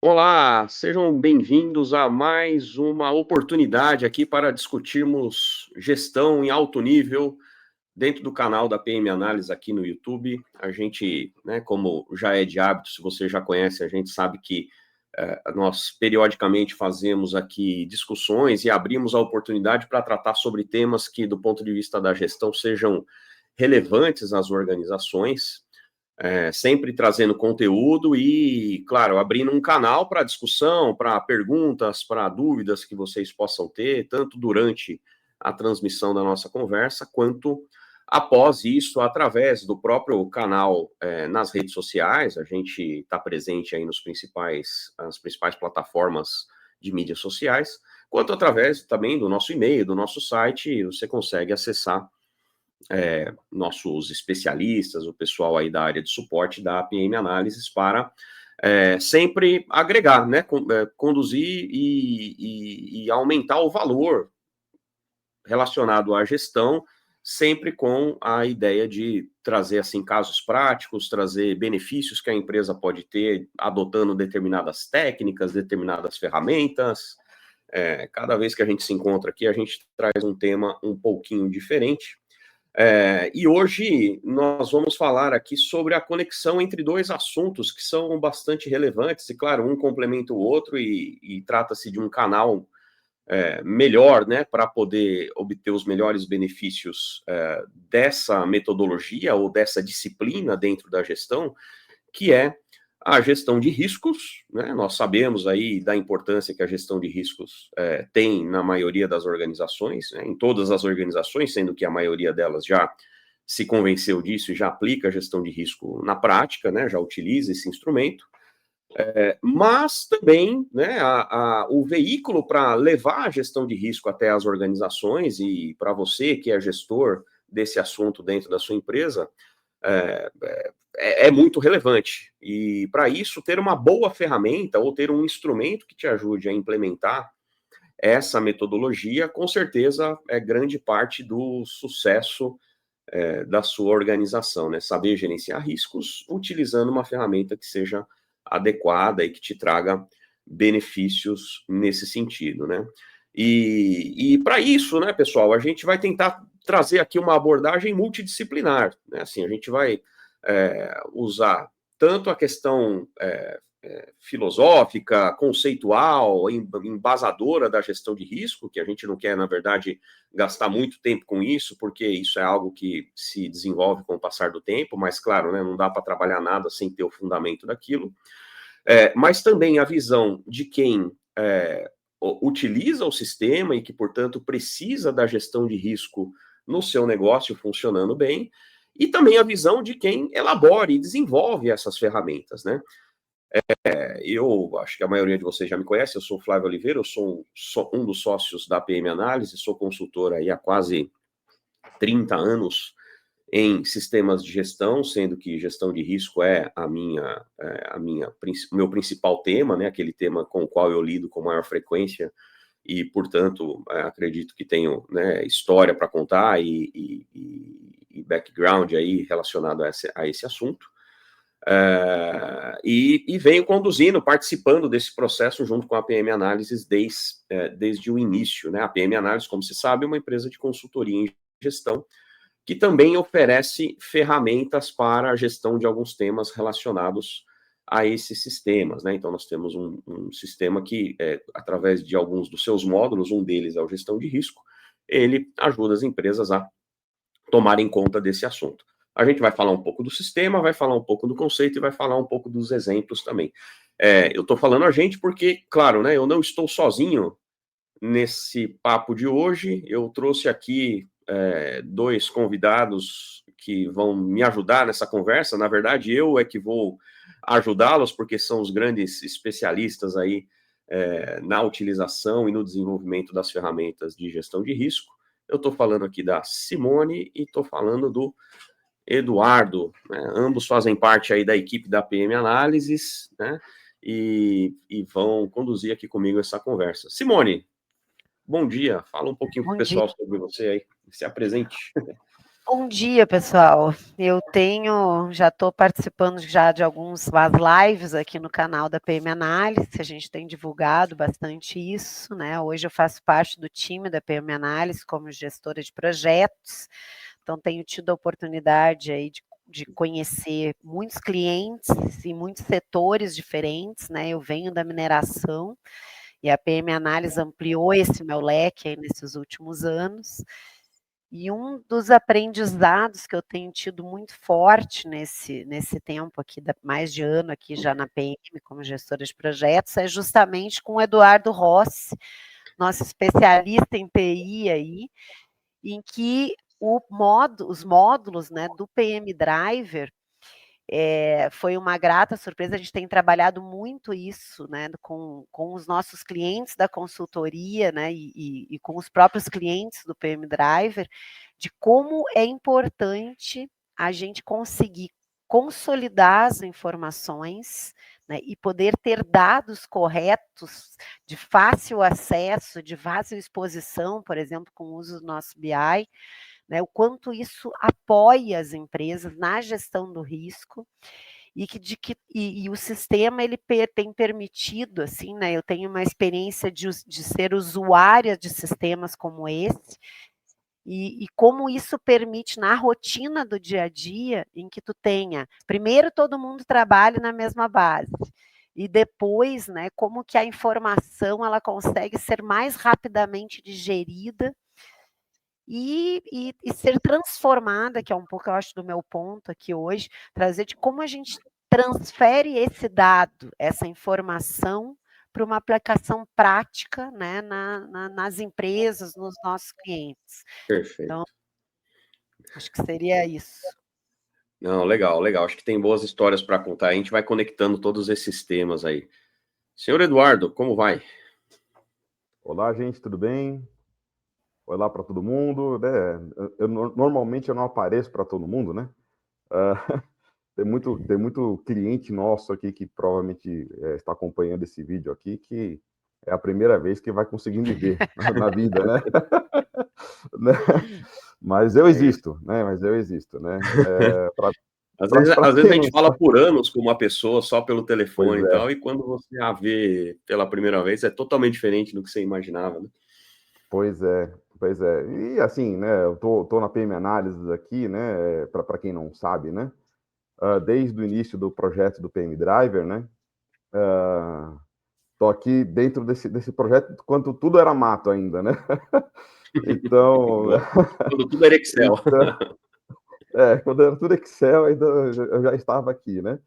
Olá, sejam bem-vindos a mais uma oportunidade aqui para discutirmos gestão em alto nível dentro do canal da PM Análise aqui no YouTube. A gente, né, como já é de hábito, se você já conhece, a gente sabe que nós periodicamente fazemos aqui discussões e abrimos a oportunidade para tratar sobre temas que, do ponto de vista da gestão, sejam relevantes às organizações. Sempre trazendo conteúdo e, claro, abrindo um canal para discussão, para perguntas, para dúvidas que vocês possam ter, tanto durante a transmissão da nossa conversa, quanto após isso, através do próprio canal nas redes sociais. A gente está presente aí nas principais plataformas de mídias sociais, quanto através também do nosso e-mail, do nosso site. Você consegue acessar nossos especialistas, o pessoal aí da área de suporte da PM Análises, para sempre agregar, né, conduzir e aumentar o valor relacionado à gestão, sempre com a ideia de trazer assim casos práticos, trazer benefícios que a empresa pode ter adotando determinadas técnicas, determinadas ferramentas. Cada vez que a gente se encontra aqui, a gente traz um tema um pouquinho diferente. E hoje nós vamos falar aqui sobre a conexão entre dois assuntos que são bastante relevantes, e claro, um complementa o outro, e trata-se de um canal melhor, né, para poder obter os melhores benefícios dessa metodologia ou dessa disciplina dentro da gestão, que é a gestão de riscos, né? Nós sabemos aí da importância que a gestão de riscos tem na maioria das organizações, né? Em todas as organizações, sendo que a maioria delas já se convenceu disso e já aplica a gestão de risco na prática, né? Já utiliza esse instrumento. Mas também, né, o veículo para levar a gestão de risco até as organizações e para você que é gestor desse assunto dentro da sua empresa, é, é muito relevante. E para isso, ter uma boa ferramenta ou ter um instrumento que te ajude a implementar essa metodologia, com certeza é grande parte do sucesso da sua organização, né? Saber gerenciar riscos utilizando uma ferramenta que seja adequada e que te traga benefícios nesse sentido, né? E para isso, né, pessoal, a gente vai tentar trazer aqui uma abordagem multidisciplinar, né? Assim, a gente vai usar tanto a questão filosófica, conceitual, embasadora da gestão de risco, que a gente não quer, na verdade, gastar muito tempo com isso, porque isso é algo que se desenvolve com o passar do tempo, mas, claro, né, não dá para trabalhar nada sem ter o fundamento daquilo. Mas também a visão de quem utiliza o sistema e que, portanto, precisa da gestão de risco no seu negócio funcionando bem, e também a visão de quem elabora e desenvolve essas ferramentas, né? Eu acho que a maioria de vocês já me conhece, eu sou o Flávio Oliveira, eu sou um dos sócios da PM Análise, sou consultor aí há quase 30 anos em sistemas de gestão, sendo que gestão de risco é o meu principal tema, né, aquele tema com o qual eu lido com maior frequência e, portanto, acredito que tenho, né, história para contar e background aí relacionado a esse assunto. E venho conduzindo, participando desse processo junto com a PM Análises desde o início, né? A PM Análises, como se sabe, é uma empresa de consultoria em gestão que também oferece ferramentas para a gestão de alguns temas relacionados a esses sistemas, né? Então, nós temos um sistema que, através de alguns dos seus módulos, um deles é a gestão de risco, ele ajuda as empresas a tomarem conta desse assunto. A gente vai falar um pouco do sistema, vai falar um pouco do conceito e vai falar um pouco dos exemplos também. Eu estou falando a gente porque, claro, né, eu não estou sozinho nesse papo de hoje. Eu trouxe aqui dois convidados que vão me ajudar nessa conversa. Na verdade, eu é que vou ajudá-los, porque são os grandes especialistas aí na utilização e no desenvolvimento das ferramentas de gestão de risco. Eu estou falando aqui da Simone e estou falando do Eduardo, né? Ambos fazem parte aí da equipe da PM Análises, né? E vão conduzir aqui comigo essa conversa. Simone, bom dia. Fala um pouquinho para o Bom dia. pessoal sobre você aí. Se apresente. Bom dia, pessoal. Já estou participando já de algumas lives aqui no canal da PM Análise, a gente tem divulgado bastante isso, né? Hoje eu faço parte do time da PM Análise como gestora de projetos, então tenho tido a oportunidade aí de conhecer muitos clientes e muitos setores diferentes, né? Eu venho da mineração e a PM Análise ampliou esse meu leque aí nesses últimos anos. E um dos aprendizados que eu tenho tido muito forte nesse tempo aqui, mais de ano aqui já na PM, como gestora de projetos, é justamente com o Eduardo Rossi, nosso especialista em TI aí, em que os módulos, né, do PM Driver foi uma grata surpresa. A gente tem trabalhado muito isso, né, com os nossos clientes da consultoria, né, e com os próprios clientes do PM Driver, de como é importante a gente conseguir consolidar as informações, né, e poder ter dados corretos, de fácil acesso, de fácil exposição, por exemplo, com o uso do nosso BI, né, o quanto isso apoia as empresas na gestão do risco e o sistema ele tem permitido, assim, né, eu tenho uma experiência de ser usuária de sistemas como esse, e como isso permite na rotina do dia a dia, em que tu tenha, primeiro todo mundo trabalhe na mesma base, e depois, né, como que a informação ela consegue ser mais rapidamente digerida e ser transformada, que é um pouco, eu acho, do meu ponto aqui hoje, trazer de como a gente transfere esse dado, essa informação, para uma aplicação prática, né, nas empresas, nos nossos clientes. Perfeito. Então, acho que seria isso. Não, legal, legal. Acho que tem boas histórias para contar. A gente vai conectando todos esses temas aí. Senhor Eduardo, como vai? Olá, gente, tudo bem? Olá para todo mundo. Normalmente eu não apareço para todo mundo, né? Tem muito cliente nosso aqui que provavelmente está acompanhando esse vídeo aqui, que é a primeira vez que vai conseguir me ver na vida, né? Mas eu existo, né? Às vezes a quem gente não fala sabe. por anos com uma pessoa só pelo Pois telefone e é, tal, e quando você a vê pela primeira vez é totalmente diferente do que você imaginava, né? pois é, pois é. E assim, né? Eu tô na PM Análises aqui, né? Para quem não sabe, né? Desde o início do projeto do PM Driver, né? Estou aqui dentro desse projeto quando tudo era mato ainda, né? Então, Quando tudo era Excel. então quando era tudo Excel, ainda eu já estava aqui, né?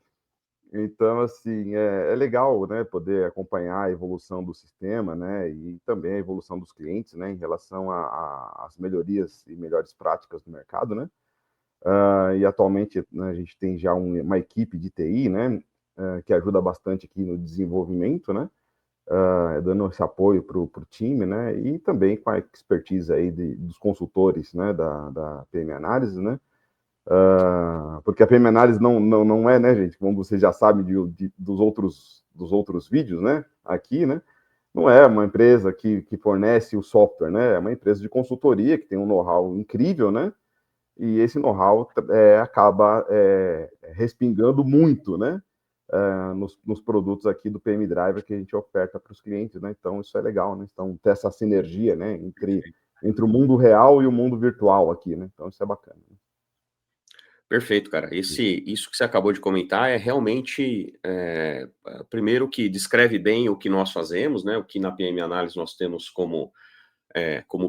Então, assim, é legal, né, poder acompanhar a evolução do sistema, né, e também a evolução dos clientes, né, em relação às melhorias e melhores práticas do mercado, né? E atualmente, né, a gente tem já uma equipe de TI, né, que ajuda bastante aqui no desenvolvimento, né, dando esse apoio para o time, né, e também com a expertise aí dos consultores, né, da PM Análise, né, porque a PM Análise não é, né, gente, como vocês já sabem dos outros vídeos, né, aqui, né, não é uma empresa que fornece o software, né, é uma empresa de consultoria que tem um know-how incrível, né, e esse know-how acaba respingando muito, né, nos produtos aqui do PM Driver que a gente oferta para os clientes, né? Então isso é legal, né? Então ter essa sinergia, né, entre o mundo real e o mundo virtual aqui, né? Então isso é bacana. Né? Perfeito, cara. Isso que você acabou de comentar é realmente, primeiro, que descreve bem o que nós fazemos, né? O que na PM Análise nós temos como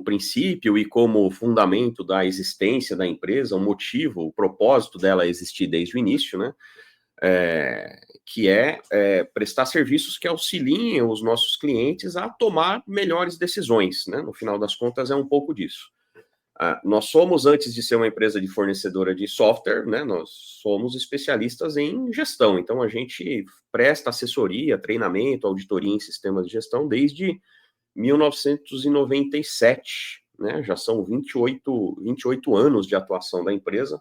princípio e como fundamento da existência da empresa, o motivo, o propósito dela existir desde o início, né? Que é prestar serviços que auxiliem os nossos clientes a tomar melhores decisões, né? No final das contas, é um pouco disso. Nós somos, antes de ser uma empresa de fornecedora de software, né, nós somos especialistas em gestão. Então, a gente presta assessoria, treinamento, auditoria em sistemas de gestão desde 1997. Né, já são 28 anos de atuação da empresa.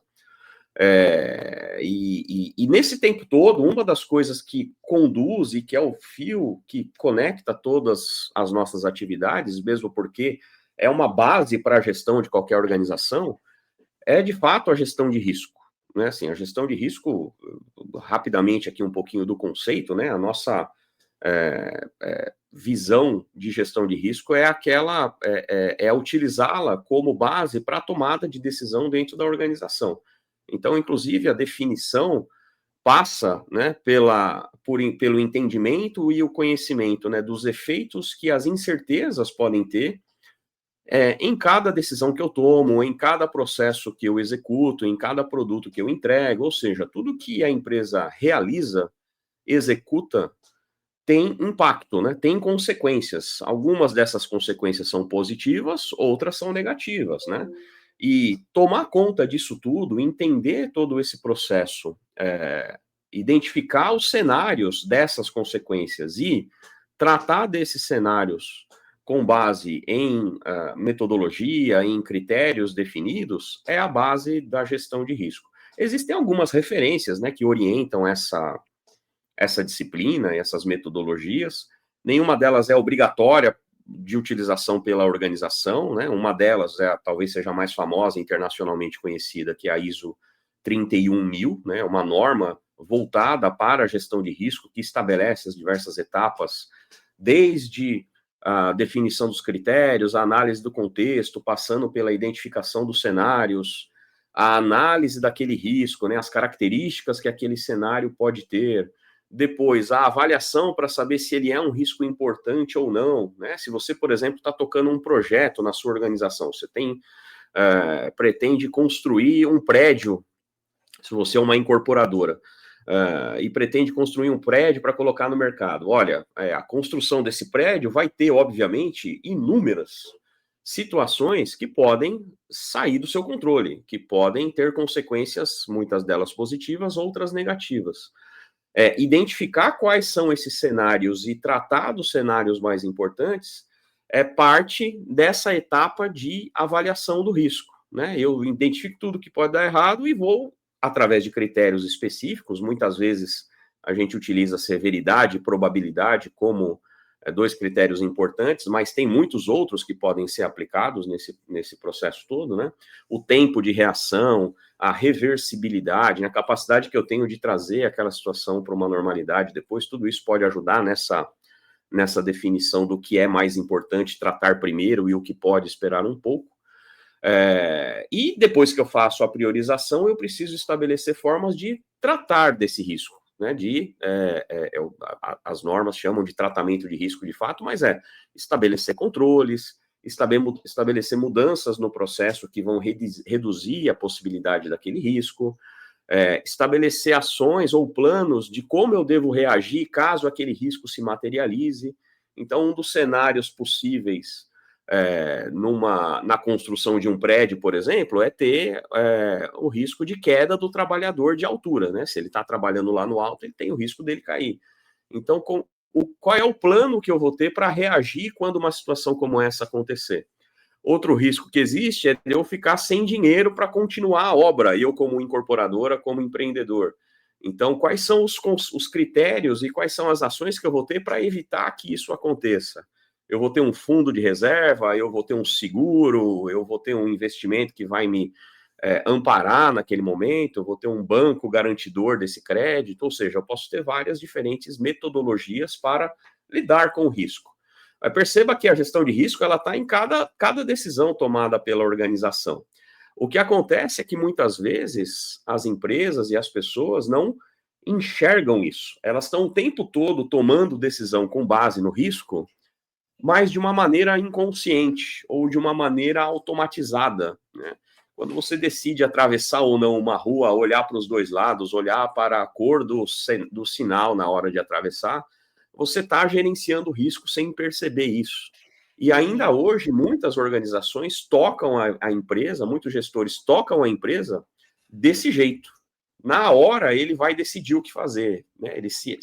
E nesse tempo todo, uma das coisas que conduz e que é o fio que conecta todas as nossas atividades, mesmo porque é uma base para a gestão de qualquer organização, é de fato a gestão de risco, né? Assim, a gestão de risco, rapidamente aqui um pouquinho do conceito, né? A nossa visão de gestão de risco é aquela, utilizá-la como base para a tomada de decisão dentro da organização. Então, inclusive, a definição passa, né, pelo entendimento e o conhecimento, né, dos efeitos que as incertezas podem ter em cada decisão que eu tomo, em cada processo que eu executo, em cada produto que eu entrego, ou seja, tudo que a empresa realiza, executa, tem impacto, né? Tem consequências. Algumas dessas consequências são positivas, outras são negativas, né? E tomar conta disso tudo, entender todo esse processo, identificar os cenários dessas consequências e tratar desses cenários com base em metodologia, em critérios definidos, é a base da gestão de risco. Existem algumas referências, né, que orientam essa disciplina, essas metodologias. Nenhuma delas é obrigatória de utilização pela organização, né? Uma delas talvez seja a mais famosa, internacionalmente conhecida, que é a ISO 31000, né? Uma norma voltada para a gestão de risco que estabelece as diversas etapas, desde a definição dos critérios, a análise do contexto, passando pela identificação dos cenários, a análise daquele risco, né? As características que aquele cenário pode ter. Depois, a avaliação para saber se ele é um risco importante ou não, né? Se você, por exemplo, está tocando um projeto na sua organização, você pretende construir um prédio, se você é uma incorporadora, e pretende construir um prédio para colocar no mercado. Olha, a construção desse prédio vai ter, obviamente, inúmeras situações que podem sair do seu controle, que podem ter consequências, muitas delas positivas, outras negativas. Identificar quais são esses cenários e tratar dos cenários mais importantes é parte dessa etapa de avaliação do risco, né? Eu identifico tudo que pode dar errado e vou, através de critérios específicos, muitas vezes a gente utiliza severidade e probabilidade como dois critérios importantes, mas tem muitos outros que podem ser aplicados nesse processo todo, né? O tempo de reação, a reversibilidade, a capacidade que eu tenho de trazer aquela situação para uma normalidade depois, tudo isso pode ajudar nessa definição do que é mais importante tratar primeiro e o que pode esperar um pouco. E depois que eu faço a priorização, eu preciso estabelecer formas de tratar desse risco, né? As normas chamam de tratamento de risco de fato, mas estabelecer controles, estabelecer mudanças no processo que vão reduzir a possibilidade daquele risco, estabelecer ações ou planos de como eu devo reagir caso aquele risco se materialize. Então, um dos cenários possíveis na construção de um prédio, por exemplo, é ter o risco de queda do trabalhador de altura, né? Se ele está trabalhando lá no alto, ele tem o risco dele cair. Então, qual é o plano que eu vou ter para reagir quando uma situação como essa acontecer? Outro risco que existe é eu ficar sem dinheiro para continuar a obra, eu como incorporadora, como empreendedor. Então, quais são os critérios e quais são as ações que eu vou ter para evitar que isso aconteça? Eu vou ter um fundo de reserva, eu vou ter um seguro, eu vou ter um investimento que vai me amparar naquele momento, eu vou ter um banco garantidor desse crédito, ou seja, eu posso ter várias diferentes metodologias para lidar com o risco. Mas perceba que a gestão de risco ela está em cada decisão tomada pela organização. O que acontece é que muitas vezes as empresas e as pessoas não enxergam isso. Elas estão o tempo todo tomando decisão com base no risco, mas de uma maneira inconsciente ou de uma maneira automatizada, né? Quando você decide atravessar ou não uma rua, olhar para os dois lados, olhar para a cor do sinal na hora de atravessar, você está gerenciando o risco sem perceber isso. E ainda hoje, muitas organizações tocam a empresa, muitos gestores tocam a empresa desse jeito. Na hora, ele vai decidir o que fazer, né? Ele se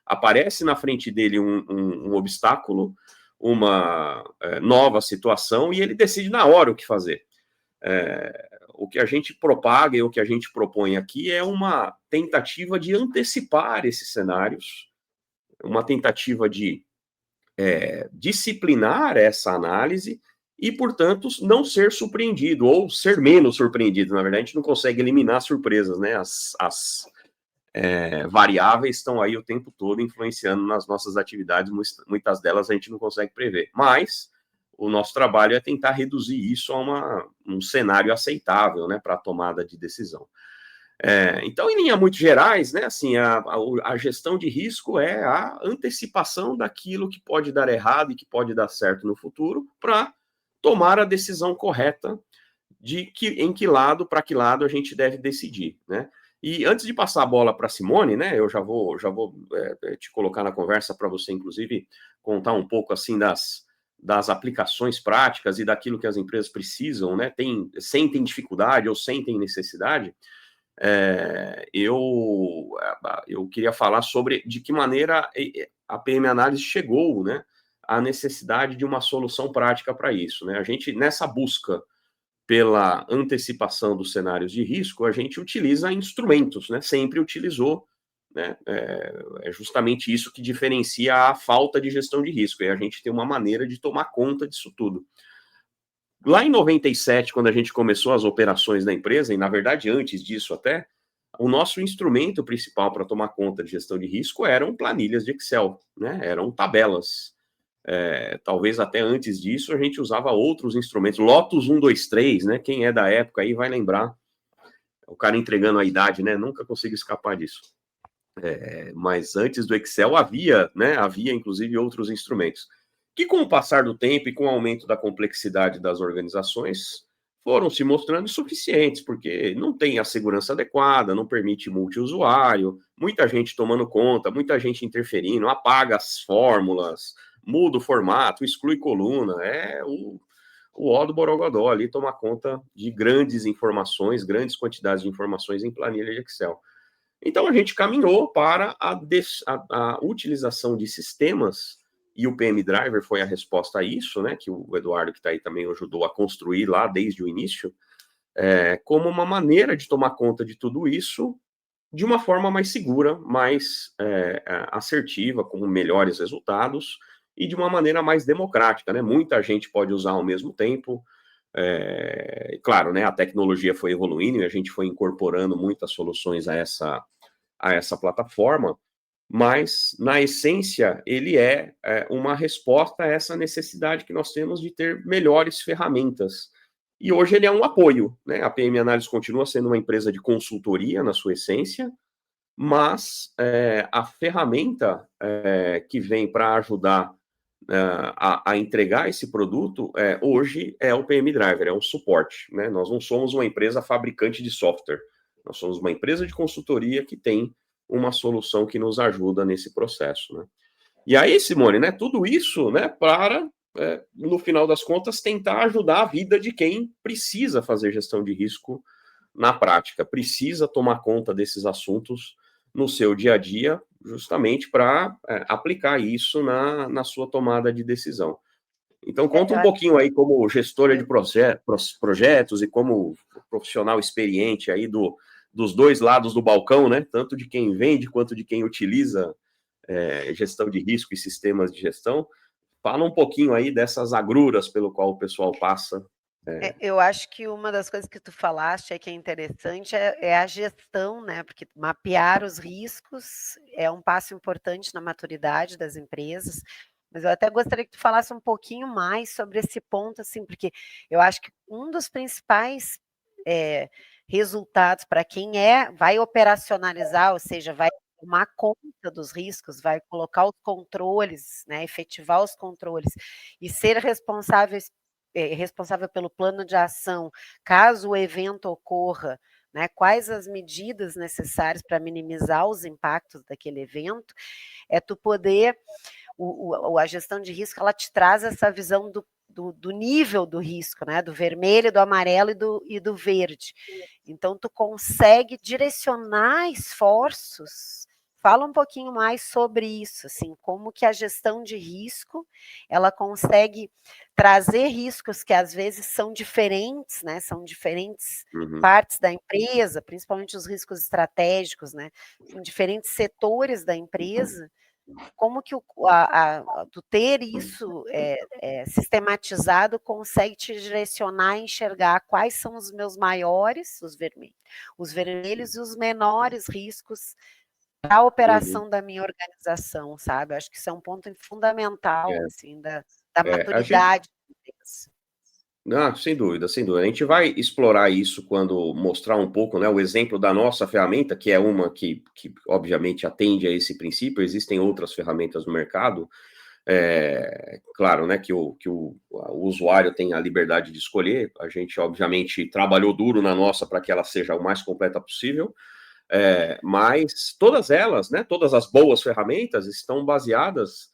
aparece na frente dele um obstáculo, uma nova situação, e ele decide na hora o que fazer. O que a gente propaga e o que a gente propõe aqui é uma tentativa de antecipar esses cenários, uma tentativa de disciplinar essa análise e, portanto, não ser surpreendido, ou ser menos surpreendido. Na verdade, a gente não consegue eliminar surpresas, né? As variáveis estão aí o tempo todo influenciando nas nossas atividades, muitas delas a gente não consegue prever. Mas o nosso trabalho é tentar reduzir isso a um cenário aceitável, né, para a tomada de decisão. Então, em linhas muito gerais, né, assim, a gestão de risco é a antecipação daquilo que pode dar errado e que pode dar certo no futuro para tomar a decisão correta para que lado a gente deve decidir, né? E antes de passar a bola para a Simone, né, eu já vou te colocar na conversa para você, inclusive, contar um pouco assim das aplicações práticas e daquilo que as empresas precisam, né, sentem dificuldade ou sentem necessidade. Eu queria falar sobre de que maneira a PM Análise chegou, né, à necessidade de uma solução prática para isso, né? A gente, nessa busca pela antecipação dos cenários de risco, a gente utiliza instrumentos, né? Sempre utilizou, né? É justamente isso que diferencia a falta de gestão de risco, e a gente tem uma maneira de tomar conta disso tudo. Lá em 97, quando a gente começou as operações da empresa, e na verdade antes disso até, o nosso instrumento principal para tomar conta de gestão de risco eram planilhas de Excel, né? Eram tabelas. Talvez até antes disso a gente usava outros instrumentos, Lotus 123, né? Quem é da época aí vai lembrar, o cara entregando a idade, né? Nunca consigo escapar disso. Mas antes do Excel havia inclusive outros instrumentos, que com o passar do tempo e com o aumento da complexidade das organizações, foram se mostrando insuficientes, porque não tem a segurança adequada, não permite multiusuário, muita gente tomando conta, muita gente interferindo, apaga as fórmulas, muda o formato, exclui coluna, o ó do Borogodó ali tomar conta de grandes informações, grandes quantidades de informações em planilha de Excel. Então a gente caminhou para a utilização de sistemas, e o PM Driver foi a resposta a isso, né, que o Eduardo, que está aí, também ajudou a construir lá desde o início, como uma maneira de tomar conta de tudo isso de uma forma mais segura, mais assertiva, com melhores resultados, e de uma maneira mais democrática, né? Muita gente pode usar ao mesmo tempo. Claro, né, a tecnologia foi evoluindo e a gente foi incorporando muitas soluções a essa plataforma, mas, na essência, ele é uma resposta a essa necessidade que nós temos de ter melhores ferramentas. E hoje ele é um apoio, né? A PM Análise continua sendo uma empresa de consultoria, na sua essência, mas a ferramenta que vem para ajudar a entregar esse produto, hoje é o PM Driver, é um suporte, né? Nós não somos uma empresa fabricante de software, nós somos uma empresa de consultoria que tem uma solução que nos ajuda nesse processo, né? E aí, Simone, né, tudo isso, né, para, no final das contas, tentar ajudar a vida de quem precisa fazer gestão de risco na prática, precisa tomar conta desses assuntos no seu dia a dia, justamente para aplicar isso na sua tomada de decisão. Então, conta um pouquinho aí como gestora de projetos e como profissional experiente aí dos dois lados do balcão, né? Tanto de quem vende quanto de quem utiliza gestão de risco e sistemas de gestão. Fala um pouquinho aí dessas agruras pelo qual o pessoal passa. Eu acho que uma das coisas que tu falaste que é interessante é a gestão, né? Porque mapear os riscos é um passo importante na maturidade das empresas. Mas eu até gostaria que tu falasse um pouquinho mais sobre esse ponto, assim, porque eu acho que um dos principais resultados para quem vai operacionalizar, ou seja, vai tomar conta dos riscos, vai colocar os controles, né, efetivar os controles e ser responsável pelo plano de ação, caso o evento ocorra, né, quais as medidas necessárias para minimizar os impactos daquele evento, tu poder, a gestão de risco, ela te traz essa visão do nível do risco, né, do vermelho, do amarelo e do verde. Então, tu consegue direcionar esforços. Fala um pouquinho mais sobre isso, assim, como que a gestão de risco, ela consegue trazer riscos que às vezes são diferentes, né, são diferentes partes da empresa, principalmente os riscos estratégicos, né, em diferentes setores da empresa, como que tu ter isso sistematizado consegue te direcionar a enxergar quais são os meus maiores, os vermelhos e os menores riscos para a operação da minha organização, sabe? Eu acho que isso é um ponto fundamental, assim, da maturidade. Não, sem dúvida, sem dúvida. A gente vai explorar isso quando mostrar um pouco, né, o exemplo da nossa ferramenta, que é uma que obviamente atende a esse princípio. Existem outras ferramentas no mercado. Claro, né, que o usuário tem a liberdade de escolher. A gente, obviamente, trabalhou duro na nossa para que ela seja o mais completa possível. Mas todas elas, né, todas as boas ferramentas estão baseadas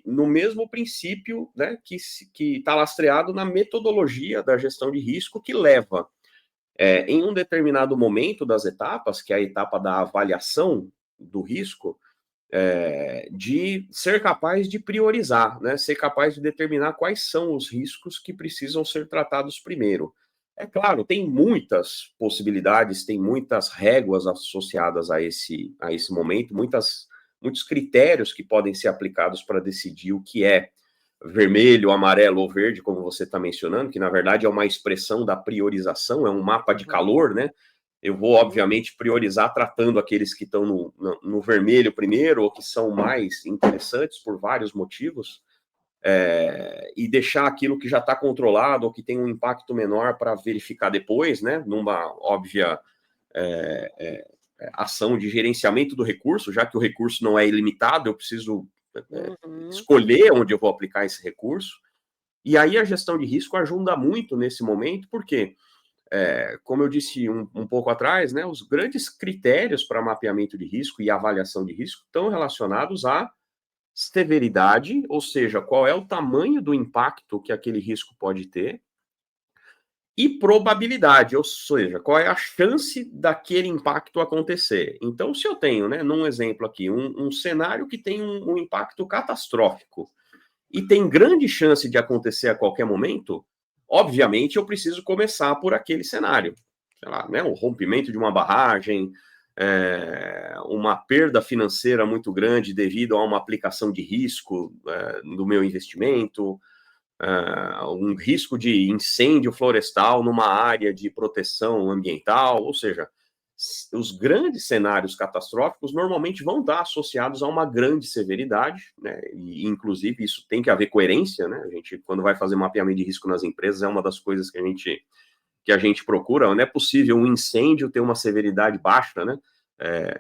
no mesmo princípio, né, que está lastreado na metodologia da gestão de risco, que leva, em um determinado momento das etapas, que é a etapa da avaliação do risco, de ser capaz de priorizar, né, ser capaz de determinar quais são os riscos que precisam ser tratados primeiro. É claro, tem muitas possibilidades, tem muitas réguas associadas a esse momento, muitos critérios que podem ser aplicados para decidir o que é vermelho, amarelo ou verde, como você está mencionando, que na verdade é uma expressão da priorização, é um mapa de calor, né? Eu vou, obviamente, priorizar tratando aqueles que estão no vermelho primeiro, ou que são mais interessantes por vários motivos, e deixar aquilo que já está controlado ou que tem um impacto menor para verificar depois, né, numa óbvia ação de gerenciamento do recurso, já que o recurso não é ilimitado, eu preciso escolher onde eu vou aplicar esse recurso. E aí a gestão de risco ajuda muito nesse momento, porque, como eu disse um pouco atrás, né, os grandes critérios para mapeamento de risco e avaliação de risco estão relacionados à severidade, ou seja, qual é o tamanho do impacto que aquele risco pode ter, e probabilidade, ou seja, qual é a chance daquele impacto acontecer. Então, se eu tenho, né, num exemplo aqui, um cenário que tem um impacto catastrófico e tem grande chance de acontecer a qualquer momento, obviamente eu preciso começar por aquele cenário. Sei lá, né, o rompimento de uma barragem, uma perda financeira muito grande devido a uma aplicação de risco do meu investimento, um risco de incêndio florestal numa área de proteção ambiental, ou seja, os grandes cenários catastróficos normalmente vão estar associados a uma grande severidade, né? E inclusive isso tem que haver coerência, né? A gente, quando vai fazer mapeamento de risco nas empresas, é uma das coisas que a gente procura. Não é possível um incêndio ter uma severidade baixa, né?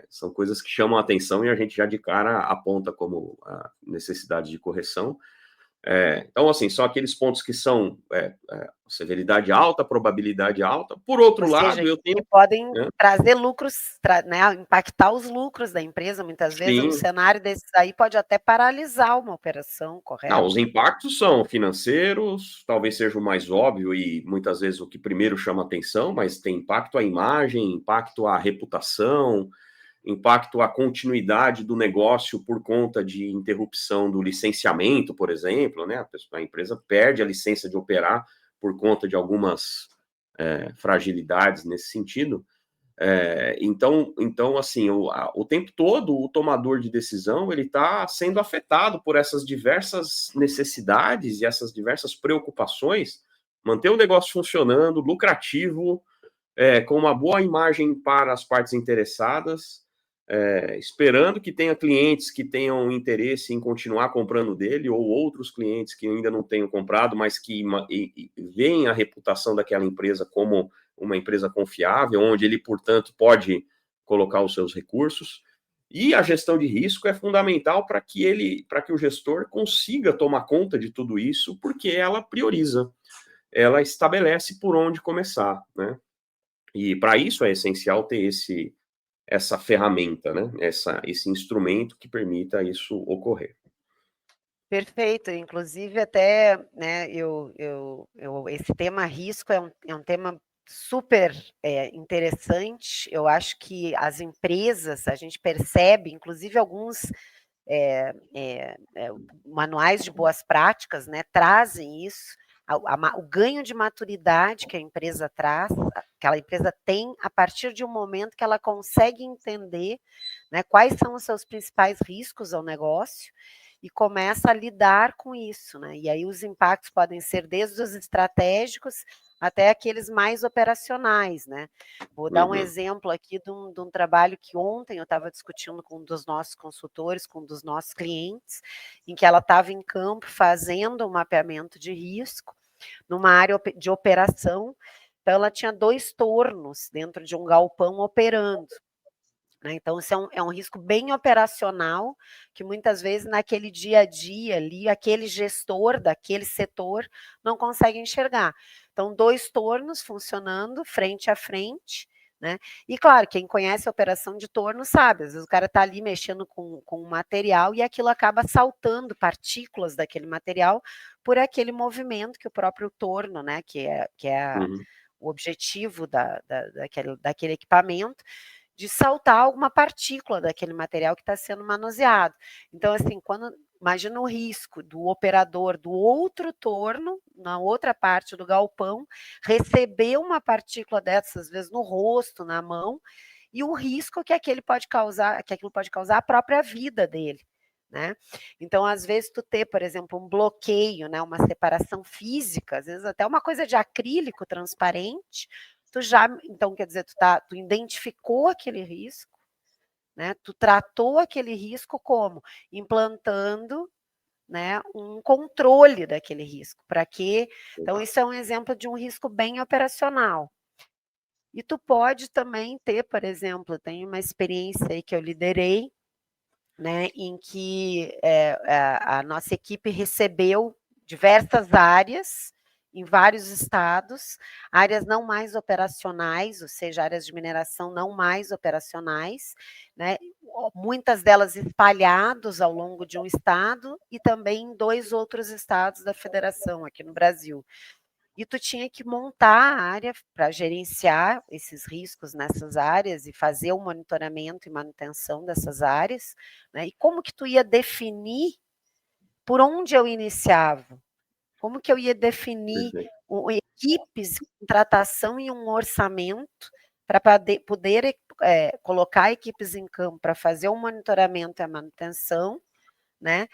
São coisas que chamam a atenção e a gente já de cara aponta como a necessidade de correção. Então, assim, são aqueles pontos que são severidade alta, probabilidade alta. Por outro lado, eu tenho... que podem trazer lucros, né, impactar os lucros da empresa. Muitas vezes, um cenário desses aí pode até paralisar uma operação, correto? Não, os impactos são financeiros, talvez seja o mais óbvio e muitas vezes o que primeiro chama atenção, mas tem impacto à imagem, impacto à reputação, impacto à continuidade do negócio por conta de interrupção do licenciamento, por exemplo, né? A empresa perde a licença de operar por conta de algumas fragilidades nesse sentido. Então, assim, o tempo todo o tomador de decisão ele está sendo afetado por essas diversas necessidades e essas diversas preocupações, manter o negócio funcionando, lucrativo, com uma boa imagem para as partes interessadas, esperando que tenha clientes que tenham interesse em continuar comprando dele, ou outros clientes que ainda não tenham comprado, mas que veem a reputação daquela empresa como uma empresa confiável, onde ele, portanto, pode colocar os seus recursos. E a gestão de risco é fundamental para que o gestor consiga tomar conta de tudo isso, porque ela prioriza, ela estabelece por onde começar, né? E para isso é essencial ter essa ferramenta, né? Esse instrumento que permita isso ocorrer. Perfeito, inclusive até, né, esse tema risco é um tema super interessante. Eu acho que as empresas, a gente percebe, inclusive alguns manuais de boas práticas, né, trazem isso, o ganho de maturidade que a empresa traz, que a empresa tem a partir de um momento que ela consegue entender né? Quais são os seus principais riscos ao negócio e começa a lidar com isso, né? E aí os impactos podem ser desde os estratégicos até aqueles mais operacionais, né? Vou dar um exemplo aqui de um trabalho que ontem eu estava discutindo com um dos nossos consultores, com um dos nossos clientes, em que ela estava em campo fazendo um mapeamento de risco numa área de operação. Então, ela tinha 2 tornos dentro de um galpão operando. Então, isso é um risco bem operacional, que muitas vezes naquele dia a dia ali, aquele gestor daquele setor não consegue enxergar. Então, 2 tornos funcionando frente a frente, né? E claro, quem conhece a operação de torno sabe, às vezes o cara está ali mexendo com um material e aquilo acaba saltando partículas daquele material por aquele movimento que o próprio torno, né, que é o objetivo daquele equipamento, de saltar alguma partícula daquele material que está sendo manuseado. Então, assim, imagina o risco do operador do outro torno, na outra parte do galpão, receber uma partícula dessas, às vezes no rosto, na mão, e o risco que aquilo pode causar à própria vida dele. Né? Então, às vezes, tu ter, por exemplo, um bloqueio, né, uma separação física, às vezes até uma coisa de acrílico transparente, então, quer dizer, tu identificou aquele risco, né? Tu tratou aquele risco como? Implantando, né, um controle daquele risco. Para quê? Então, isso é um exemplo de um risco bem operacional. E tu pode também ter, por exemplo, tem uma experiência aí que eu liderei, né, em que a nossa equipe recebeu diversas áreas em vários estados, áreas não mais operacionais, ou seja, áreas de mineração não mais operacionais, né, muitas delas espalhadas ao longo de um estado e também em 2 outros estados da federação aqui no Brasil. E tu tinha que montar a área para gerenciar esses riscos nessas áreas e fazer o monitoramento e manutenção dessas áreas, né? E como que tu ia definir por onde eu iniciava? Como que eu ia definir equipes, contratação e um orçamento para poder colocar equipes em campo para fazer o monitoramento e a manutenção, né?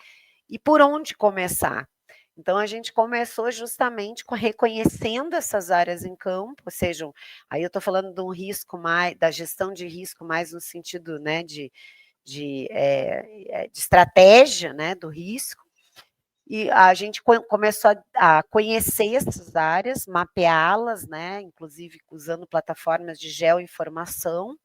E por onde começar? Então, a gente começou justamente reconhecendo essas áreas em campo, ou seja, aí eu estou falando de um risco mais, da gestão de risco mais no sentido, né, de estratégia, né, do risco, e a gente começou a conhecer essas áreas, mapeá-las, né, inclusive usando plataformas de geoinformação,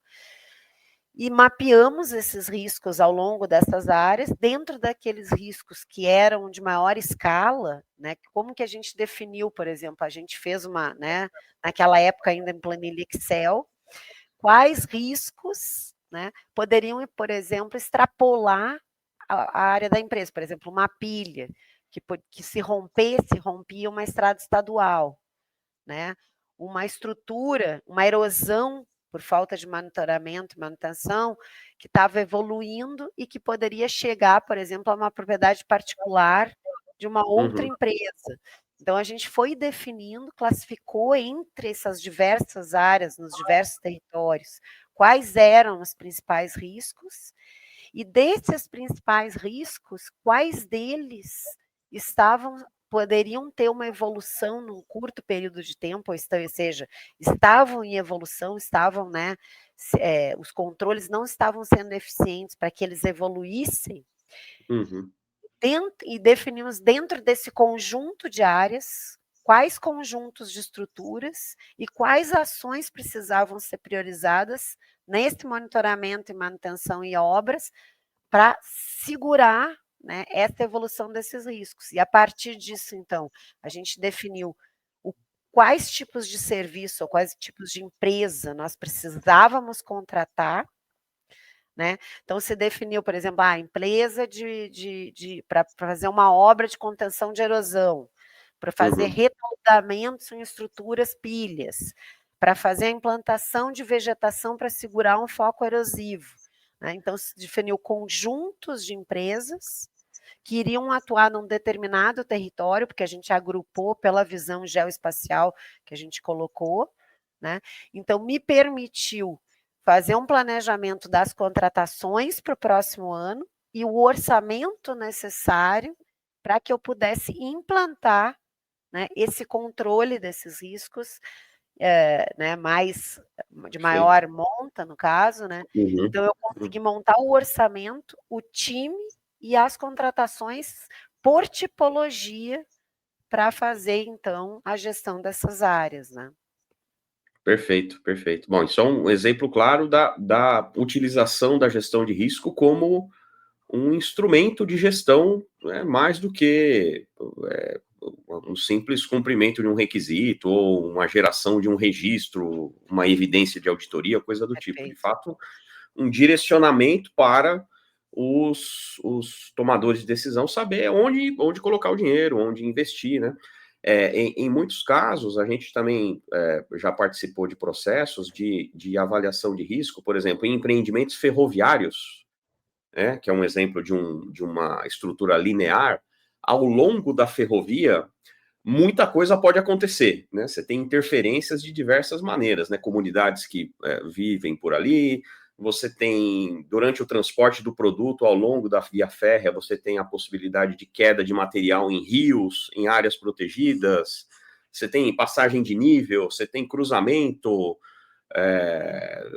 e mapeamos esses riscos ao longo dessas áreas, dentro daqueles riscos que eram de maior escala, né? Como que a gente definiu, por exemplo, a gente fez né, naquela época ainda em planilha Excel, quais riscos, né, poderiam, por exemplo, extrapolar a área da empresa, por exemplo, uma pilha, que se rompia uma estrada estadual, né? Uma estrutura, uma erosão por falta de monitoramento e manutenção, que estava evoluindo e que poderia chegar, por exemplo, a uma propriedade particular de uma outra empresa. Então, a gente foi definindo, classificou entre essas diversas áreas, nos diversos territórios, quais eram os principais riscos, e desses principais riscos, quais deles poderiam ter uma evolução num curto período de tempo, ou seja, estavam em evolução, né, os controles não estavam sendo eficientes para que eles evoluíssem, e definimos dentro desse conjunto de áreas quais conjuntos de estruturas e quais ações precisavam ser priorizadas nesse monitoramento e manutenção e obras para segurar, né, essa evolução desses riscos. E a partir disso, então, a gente definiu quais tipos de serviço ou quais tipos de empresa nós precisávamos contratar, né? Então, se definiu, por exemplo, a empresa para fazer uma obra de contenção de erosão, para fazer retoldamentos em estruturas pilhas, para fazer a implantação de vegetação para segurar um foco erosivo. Né? Então, se definiu conjuntos de empresas que iriam atuar num determinado território, porque a gente agrupou pela visão geoespacial que a gente colocou, né? Então, me permitiu fazer um planejamento das contratações para o próximo ano e o orçamento necessário para que eu pudesse implantar, né, esse controle desses riscos, né, de maior monta, no caso, né? Uhum. Então, eu consegui montar o orçamento, o time e as contratações por tipologia para fazer, então, a gestão dessas áreas, né? Perfeito, perfeito. Bom, isso é um exemplo claro da utilização da gestão de risco como um instrumento de gestão, né, mais do que um simples cumprimento de um requisito ou uma geração de um registro, uma evidência de auditoria, coisa do tipo. De Perfeito. fato, um direcionamento para os tomadores de decisão saber onde colocar o dinheiro, onde investir, né? Em muitos casos, a gente também já participou de processos de avaliação de risco, por exemplo, em empreendimentos ferroviários, né, que é um exemplo de uma estrutura linear. Ao longo da ferrovia, muita coisa pode acontecer, né? Você tem interferências de diversas maneiras, né? Comunidades que vivem por ali, você tem, durante o transporte do produto ao longo da via férrea, você tem a possibilidade de queda de material em rios, em áreas protegidas, você tem passagem de nível, você tem cruzamento,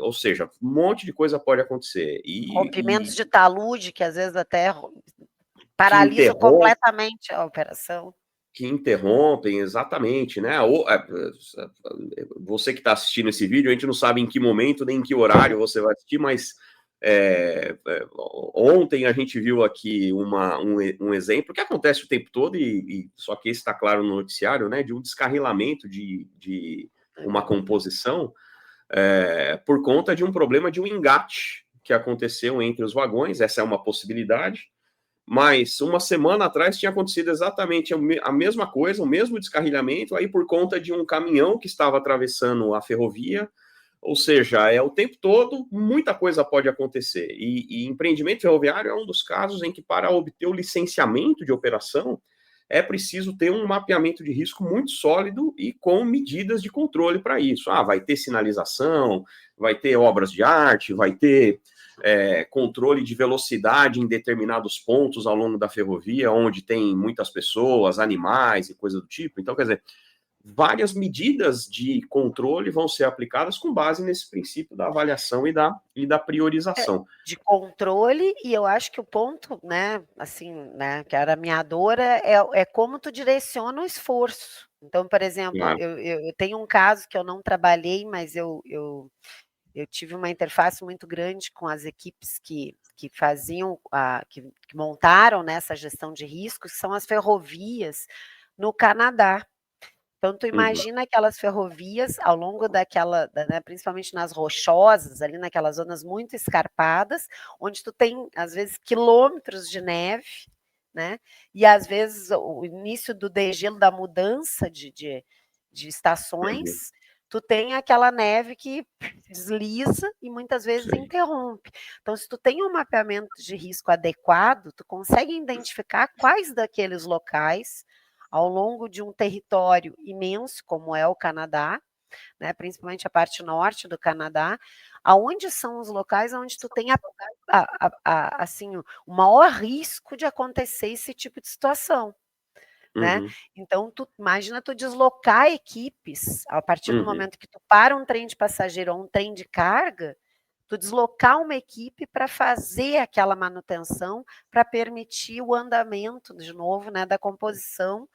ou seja, um monte de coisa pode acontecer. Rompimentos de talude, que às vezes até que paralisam completamente a operação. Que interrompem, exatamente, né? Você que está assistindo esse vídeo, a gente não sabe em que momento nem em que horário você vai assistir, mas ontem a gente viu aqui um exemplo que acontece o tempo todo, só que esse está claro no noticiário, né? De um descarrilamento de uma composição por conta de um problema de um engate que aconteceu entre os vagões. Essa é uma possibilidade. Mas uma semana atrás tinha acontecido exatamente a mesma coisa, o mesmo descarrilhamento, aí por conta de um caminhão que estava atravessando a ferrovia, ou seja, o tempo todo muita coisa pode acontecer. E empreendimento ferroviário é um dos casos em que, para obter o licenciamento de operação, é preciso ter um mapeamento de risco muito sólido e com medidas de controle para isso. Vai ter sinalização, vai ter obras de arte, vai ter controle de velocidade em determinados pontos ao longo da ferrovia, onde tem muitas pessoas, animais e coisa do tipo. Então, quer dizer, várias medidas de controle vão ser aplicadas com base nesse princípio da avaliação e da priorização. De controle, e eu acho que o ponto, né, assim, né, que era a minha dor é como tu direciona o esforço. Então, por exemplo, Claro. eu tenho um caso que eu não trabalhei, mas eu tive uma interface muito grande com as equipes que faziam, que montaram, né, essa gestão de riscos, que são as ferrovias no Canadá. Então, tu imagina aquelas ferrovias ao longo daquela, né, principalmente nas rochosas, ali naquelas zonas muito escarpadas, onde tu tem, às vezes, quilômetros de neve, né? E, às vezes, o início do degelo, da mudança de estações, tu tem aquela neve que desliza e muitas vezes interrompe. Então, se tu tem um mapeamento de risco adequado, tu consegue identificar quais daqueles locais ao longo de um território imenso, como é o Canadá, né, principalmente a parte norte do Canadá, aonde são os locais onde tu tem assim, o maior risco de acontecer esse tipo de situação. Né? Então, imagina tu deslocar equipes, a partir do momento que tu para um trem de passageiro ou um trem de carga, tu deslocar uma equipe para fazer aquela manutenção, para permitir o andamento, de novo, né, da composição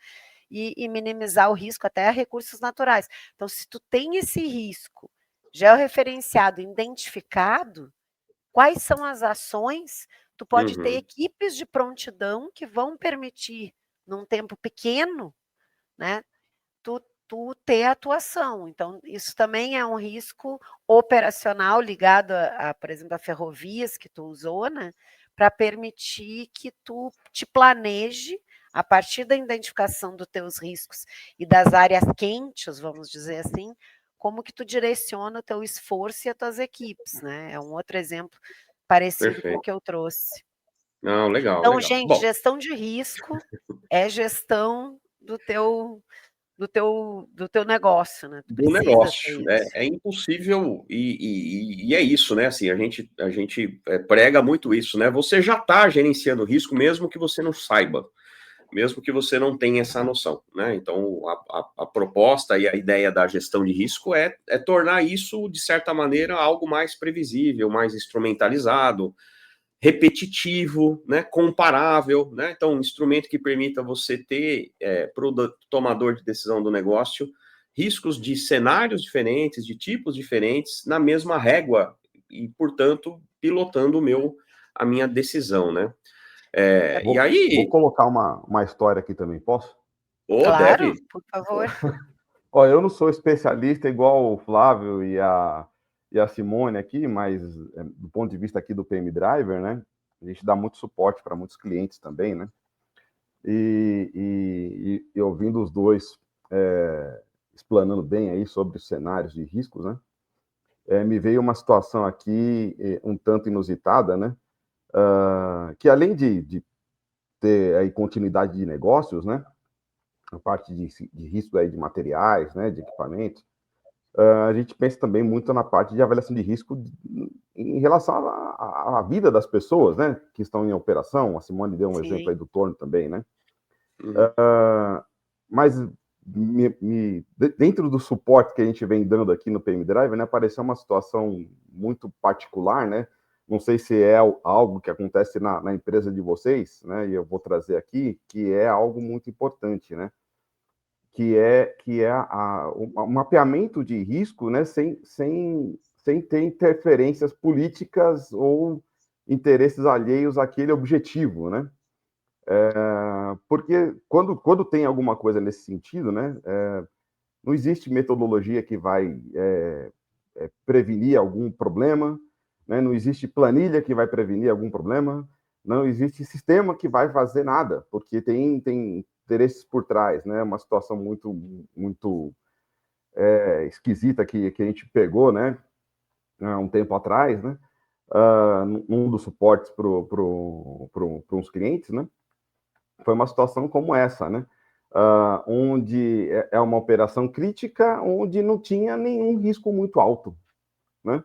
e minimizar o risco até a recursos naturais. Então, se tu tem esse risco georreferenciado, identificado, quais são as ações? Tu pode ter equipes de prontidão que vão permitir, num tempo pequeno, né, tu ter atuação. Então, isso também é um risco operacional ligado por exemplo, a ferrovias que tu usou, né, para permitir que tu te planeje a partir da identificação dos teus riscos e das áreas quentes, vamos dizer assim, como que tu direciona o teu esforço e as tuas equipes, né? É um outro exemplo parecido com o que eu trouxe. Não, legal, então, legal. gente, gestão de risco é gestão do do teu negócio, né? Tu Do precisa ter negócio, isso. é impossível, e é isso, né? Assim, a gente prega muito isso, né? Você já está gerenciando risco, mesmo que você não saiba, mesmo que você não tenha essa noção, né? Então, a proposta e a ideia da gestão de risco é tornar isso, de certa maneira, algo mais previsível, mais instrumentalizado, repetitivo, né, comparável, né? Então, um instrumento que permita você ter, para o tomador de decisão do negócio, riscos de cenários diferentes, de tipos diferentes, na mesma régua, e, portanto, pilotando a minha decisão, né? E Vou aí, colocar uma história aqui também, posso? Claro, deve. por favor. Olha, eu não sou especialista igual o Flávio e a Simone aqui, mas do ponto de vista aqui do PM Driver, né? A gente dá muito suporte para muitos clientes também, né? E ouvindo os dois explanando bem aí sobre os cenários de riscos, né? Me veio uma situação aqui um tanto inusitada, né? Que além de ter aí continuidade de negócios, né? A parte de risco aí de materiais, né? De equipamentos, a gente pensa também muito na parte de avaliação de risco em relação à vida das pessoas, né? Que estão em operação. A Simone deu um exemplo aí do torno também, né? Mas dentro do suporte que a gente vem dando aqui no PM Driver, né, apareceu uma situação muito particular, né? Não sei se é algo que acontece na empresa de vocês, né? E eu vou trazer aqui, que é algo muito importante, né? Que é o mapeamento de risco, né? Sem ter interferências políticas ou interesses alheios àquele objetivo, né? Porque quando tem alguma coisa nesse sentido, né, não existe metodologia que vai prevenir algum problema, né, não existe planilha que vai prevenir algum problema, não existe sistema que vai fazer nada, porque tem interesses por trás, né, uma situação muito esquisita que a gente pegou, né, há um tempo atrás, né, num dos suportes para uns clientes, né, foi uma situação como essa, né? Onde é uma operação crítica, onde não tinha nenhum risco muito alto, né?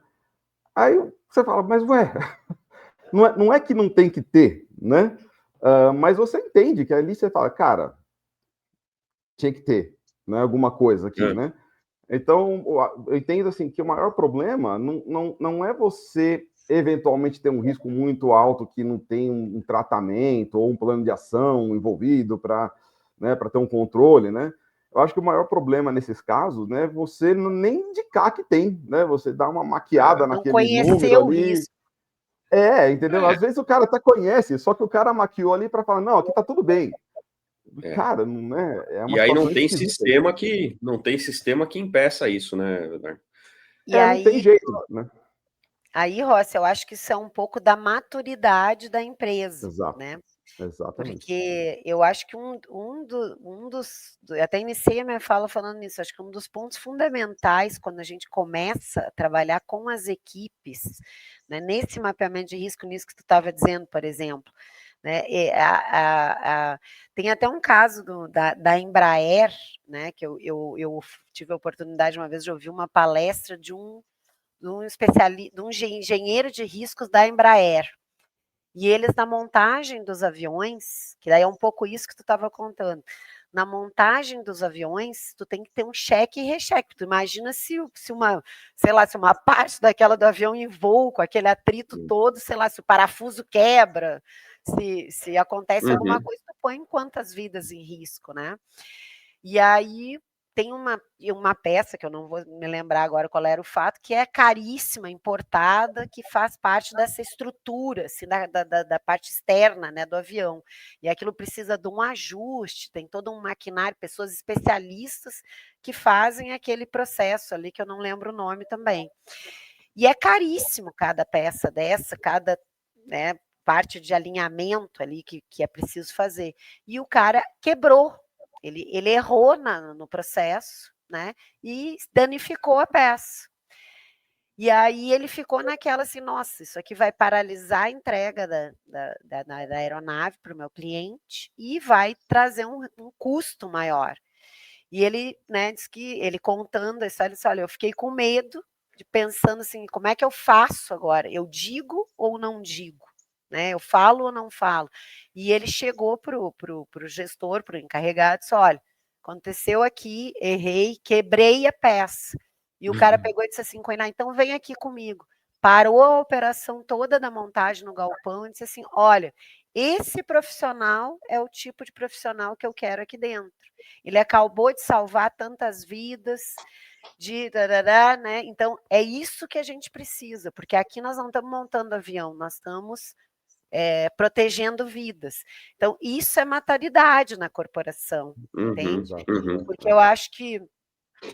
Aí você fala, mas ué, não é que não tem que ter, né? Mas você entende que ali você fala, cara, tinha que ter, né? Alguma coisa aqui, né? Então, eu entendo assim que o maior problema não é você eventualmente ter um risco muito alto que não tem um tratamento ou um plano de ação envolvido para ter um controle, né? Eu acho que o maior problema nesses casos, né, é você nem indicar que tem, né? Você dá uma maquiada Não naquele conhecer número o ali. risco. Entendeu? Às vezes o cara até conhece, só que o cara maquiou ali para falar, não, aqui tá tudo bem. Cara, não é uma E aí situação esquisita. não tem sistema que impeça isso, né, Eduardo? E Não tem jeito, né? aí, Rossi, eu acho que isso é um pouco da maturidade da empresa, Exato, né? exatamente. Porque eu acho que eu até iniciei a minha fala falando nisso, acho que um dos pontos fundamentais quando a gente começa a trabalhar com as equipes, né, nesse mapeamento de risco, nisso que tu estava dizendo, por exemplo, né, tem até um caso da Embraer, né, que eu tive a oportunidade uma vez de ouvir uma palestra de um engenheiro de riscos da Embraer. E eles, na montagem dos aviões, que daí é um pouco isso que tu estava contando, na montagem dos aviões, tu tem que ter um cheque e recheque. Tu imagina se uma, sei lá, se uma parte daquela do avião em voo, com aquele atrito todo, sei lá, se o parafuso quebra, se acontece alguma coisa, tu põe quantas vidas em risco, né? E aí tem uma peça, que eu não vou me lembrar agora qual era o fato, que é caríssima, importada, que faz parte dessa estrutura, assim, da parte externa, né, do avião. E aquilo precisa de um ajuste, tem todo um maquinário, pessoas especialistas que fazem aquele processo ali, que eu não lembro o nome também. E é caríssimo cada peça dessa, cada, né, parte de alinhamento ali que é preciso fazer. E o cara quebrou. Ele errou no processo, né? E danificou a peça. E aí ele ficou naquela assim, nossa, isso aqui vai paralisar a entrega da aeronave para o meu cliente e vai trazer um custo maior. E ele, né, disse que ele contando a história, ele disse, olha, eu fiquei com medo, pensando assim, como é que eu faço agora? Eu digo ou não digo? Né? Eu falo ou não falo? E ele chegou pro gestor, pro encarregado, disse, olha, aconteceu aqui, errei, quebrei a peça. E o cara pegou e disse assim, Koiná, então vem aqui comigo. Parou a operação toda da montagem no galpão e disse assim, olha, esse profissional é o tipo de profissional que eu quero aqui dentro. Ele acabou de salvar tantas vidas, né? Então, é isso que a gente precisa, porque aqui nós não estamos montando avião, nós estamos protegendo vidas. Então, isso é maturidade na corporação, entende? Porque eu acho que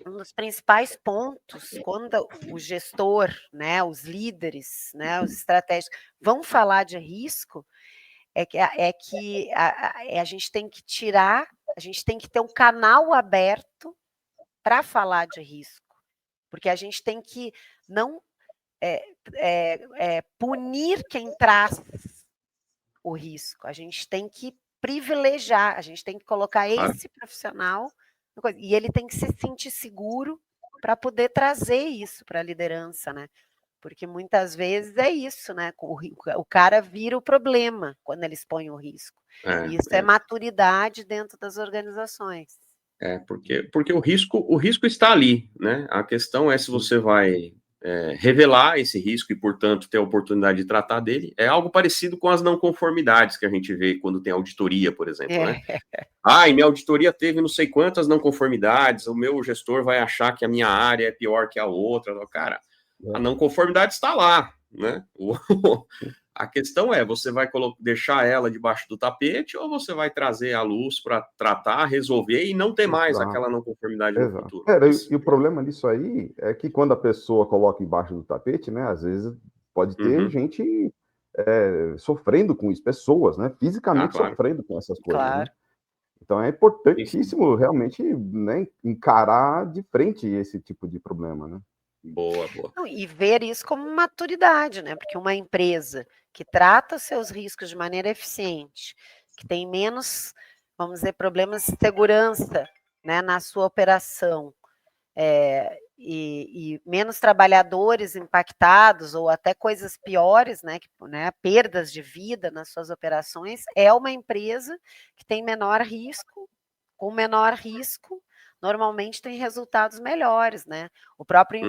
um dos principais pontos, quando o gestor, né, os líderes, né, os estratégicos vão falar de risco, é que a gente tem que tirar, a gente tem que ter um canal aberto para falar de risco, porque a gente tem que não punir quem traz o risco, a gente tem que privilegiar, a gente tem que colocar esse profissional, e ele tem que se sentir seguro para poder trazer isso para a liderança, né? Porque muitas vezes é isso, né? O cara vira o problema quando ele expõe o risco. E isso é maturidade dentro das organizações. Porque o risco está ali, né? A questão é se você vai revelar esse risco e, portanto, ter a oportunidade de tratar dele. É algo parecido com as não conformidades que a gente vê quando tem auditoria, por exemplo, né? E minha auditoria teve não sei quantas não conformidades, o meu gestor vai achar que a minha área é pior que a outra. Cara, a não conformidade está lá, né? A questão é, você vai deixar ela debaixo do tapete ou você vai trazer à luz para tratar, resolver e não ter mais aquela não conformidade no futuro? E o problema disso aí é que quando a pessoa coloca embaixo do tapete, né, às vezes pode ter gente sofrendo com isso, pessoas, né, fisicamente sofrendo com essas coisas, né? Então é importantíssimo realmente, né, encarar de frente esse tipo de problema, né? Boa. E ver isso como maturidade, né? Porque uma empresa que trata os seus riscos de maneira eficiente, que tem menos, vamos dizer, problemas de segurança, né, na sua operação, e menos trabalhadores impactados, ou até coisas piores, né, perdas de vida nas suas operações, é uma empresa que tem menor risco, com menor risco, normalmente tem resultados melhores, né? O próprio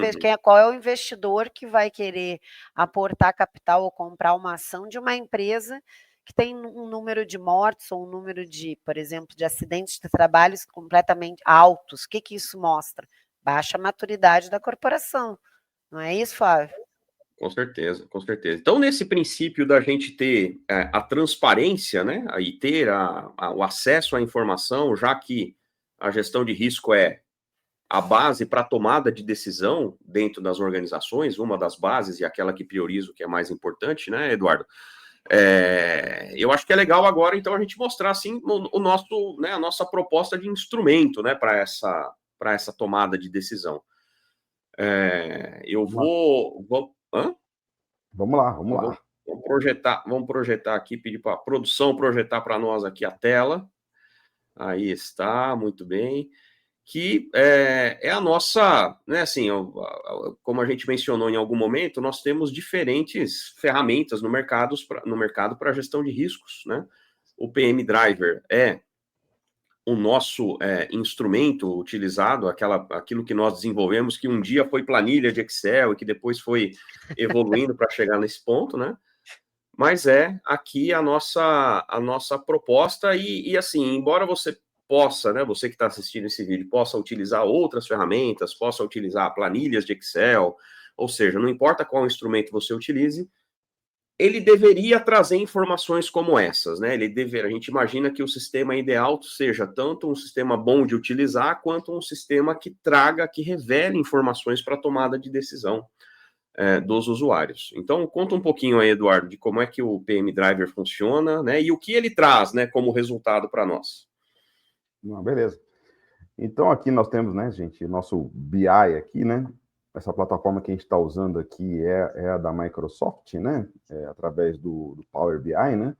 qual é o investidor que vai querer aportar capital ou comprar uma ação de uma empresa que tem um número de mortes ou um número de, por exemplo, de acidentes de trabalho completamente altos? O que isso mostra? Baixa maturidade da corporação. Não é isso, Flávio? Com certeza. Então, nesse princípio da gente ter a transparência, né, e ter o acesso à informação, já que a gestão de risco é a base para a tomada de decisão dentro das organizações, uma das bases e aquela que priorizo que é mais importante, né, Eduardo? Eu acho que é legal agora, então, a gente mostrar, assim, a nossa proposta de instrumento, né, para essa tomada de decisão. Vamos lá. Vamos projetar aqui, pedir para a produção projetar para nós aqui a tela. Aí está, muito bem. Que é a nossa, né, assim, como a gente mencionou em algum momento, nós temos diferentes ferramentas no mercado para gestão de riscos, né? O PM Driver é o nosso instrumento utilizado, aquilo que nós desenvolvemos, que um dia foi planilha de Excel e que depois foi evoluindo para chegar nesse ponto, né? Mas aqui a nossa proposta e assim, embora você possa, né, você que está assistindo esse vídeo, possa utilizar outras ferramentas, possa utilizar planilhas de Excel, ou seja, não importa qual instrumento você utilize, ele deveria trazer informações como essas, né? A gente imagina que o sistema ideal seja tanto um sistema bom de utilizar, quanto um sistema que revele informações para a tomada de decisão dos usuários. Então, conta um pouquinho aí, Eduardo, de como é que o PM Driver funciona, né? E o que ele traz, né, como resultado para nós. Beleza. Então, aqui nós temos, né, gente, nosso BI aqui, né? Essa plataforma que a gente está usando aqui é a da Microsoft, né? Através do Power BI, né?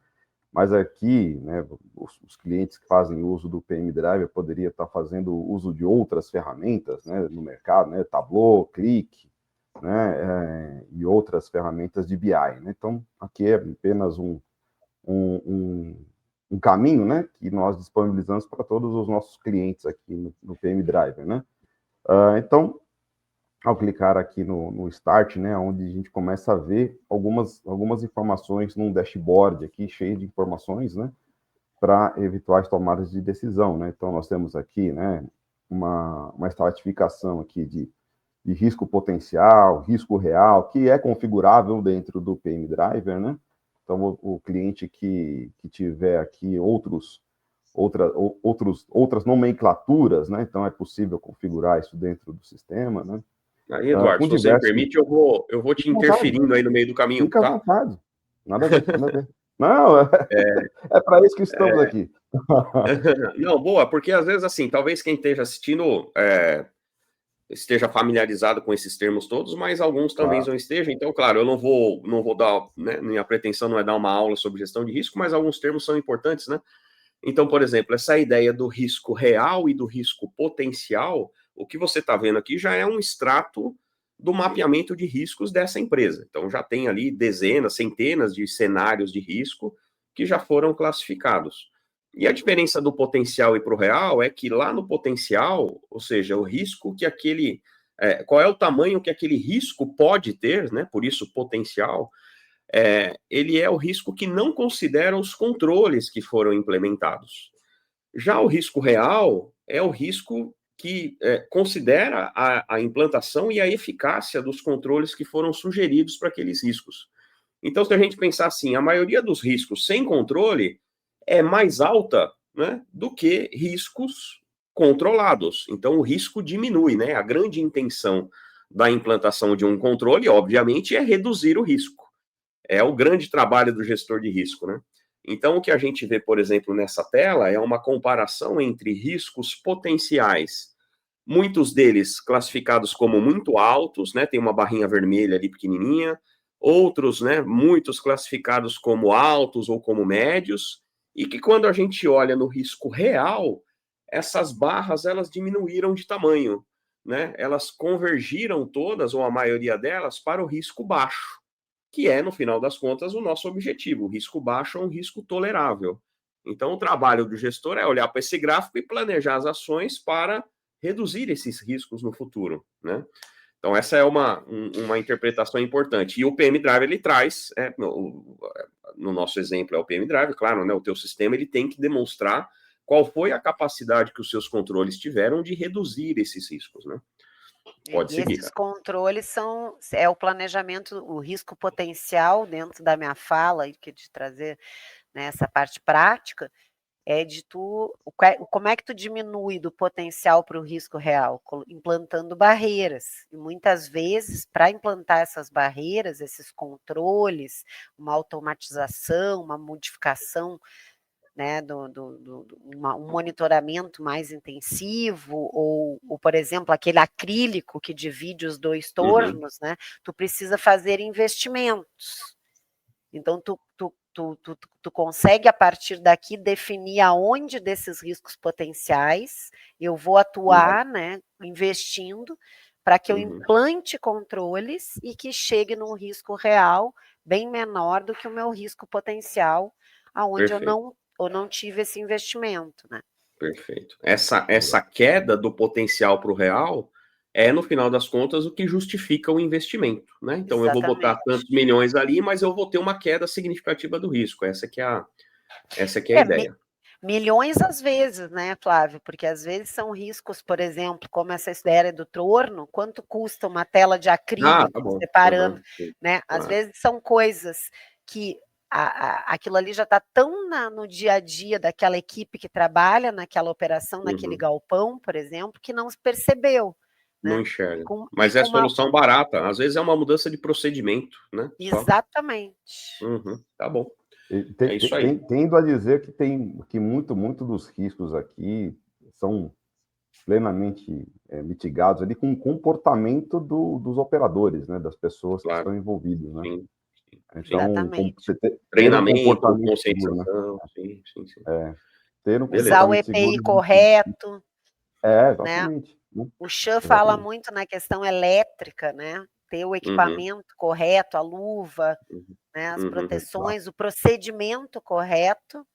Mas aqui, né, os clientes que fazem uso do PM Driver poderiam estar fazendo uso de outras ferramentas, né, no mercado, né, Tableau, Click, né, e outras ferramentas de BI. Né? Então, aqui é apenas um caminho, né, que nós disponibilizamos para todos os nossos clientes aqui no PM Driver. Né? Então, ao clicar aqui no Start, né, onde a gente começa a ver algumas informações num dashboard aqui, cheio de informações, né, para eventuais tomadas de decisão, né. Então, nós temos aqui, né, uma estratificação aqui de risco potencial, risco real, que é configurável dentro do PM Driver, né. Então, o cliente que tiver aqui outras nomenclaturas, né, então é possível configurar isso dentro do sistema, né. Aí, Eduardo, se você me permite, eu vou te interferindo aí no meio do caminho, Fica tá? à vontade. Nada a ver, nada a ver. Não, é para isso que estamos aqui. Não, boa, porque às vezes, assim, talvez quem esteja assistindo esteja familiarizado com esses termos todos, mas alguns também não estejam. Então, claro, eu não vou dar, né, minha pretensão não é dar uma aula sobre gestão de risco, mas alguns termos são importantes, né? Então, por exemplo, essa ideia do risco real e do risco potencial, o que você está vendo aqui já é um extrato do mapeamento de riscos dessa empresa. Então, já tem ali dezenas, centenas de cenários de risco que já foram classificados. E a diferença do potencial e para o real é que lá no potencial, ou seja, o risco que qual é o tamanho que aquele risco pode ter, né? Por isso, potencial. Ele é o risco que não considera os controles que foram implementados. Já o risco real é o risco que considera a implantação e a eficácia dos controles que foram sugeridos para aqueles riscos. Então, se a gente pensar assim, a maioria dos riscos sem controle é mais alta, né, do que riscos controlados. Então, o risco diminui, né? A grande intenção da implantação de um controle, obviamente, é reduzir o risco. É o grande trabalho do gestor de risco, né? Então, o que a gente vê, por exemplo, nessa tela é uma comparação entre riscos potenciais, muitos deles classificados como muito altos, né? Tem uma barrinha vermelha ali pequenininha, outros, né? Muitos classificados como altos ou como médios, e que quando a gente olha no risco real, essas barras elas diminuíram de tamanho, né? Elas convergiram todas, ou a maioria delas, para o risco baixo, que é, no final das contas, o nosso objetivo. O risco baixo é um risco tolerável. Então, o trabalho do gestor é olhar para esse gráfico e planejar as ações para reduzir esses riscos no futuro, né? Então, essa é uma interpretação importante. E o PM Drive, ele traz, no nosso exemplo é o PM Drive, claro, né? O teu sistema, ele tem que demonstrar qual foi a capacidade que os seus controles tiveram de reduzir esses riscos, né? Pode seguir, esses controles é o planejamento, o risco potencial dentro da minha fala, que de trazer, né, essa parte prática, é de como é que tu diminui do potencial para o risco real? Implantando barreiras. E muitas vezes, para implantar essas barreiras, esses controles, uma automatização, uma modificação, né, um monitoramento mais intensivo, ou, por exemplo, aquele acrílico que divide os dois tornos, né, tu precisa fazer investimentos. Então, tu consegue, a partir daqui, definir aonde desses riscos potenciais eu vou atuar, né, investindo, para que eu implante controles e que chegue num risco real bem menor do que o meu risco potencial, aonde eu não tive esse investimento, né? Perfeito. Essa queda do potencial para o real é, no final das contas, o que justifica o investimento, né? Então, eu vou botar tantos milhões ali, mas eu vou ter uma queda significativa do risco. Essa que é a ideia. Milhões às vezes, né, Flávio? Porque às vezes são riscos, por exemplo, como essa ideia do torno, quanto custa uma tela de acrílico separando, né? Às vezes são coisas que aquilo ali já está tão no dia a dia daquela equipe que trabalha naquela operação, naquele galpão, por exemplo, que não se percebeu. Não enxerga. Mas é solução barata. Às vezes é uma mudança de procedimento, né? Exatamente. Tá bom. É isso aí. Tendo a dizer que muito dos riscos aqui são plenamente mitigados ali com o comportamento dos operadores, né, das pessoas que estão envolvidas, né? Então, Exatamente. você ter um Treinamento, comportamento seguro, né? conscientização, sim. Ter um Usar o comportamento EPI seguro. correto, né? Exatamente. Né? O Chan fala Exatamente. muito na questão elétrica, né? Ter o Uhum, equipamento correto, a luva, né? As proteções, o procedimento correto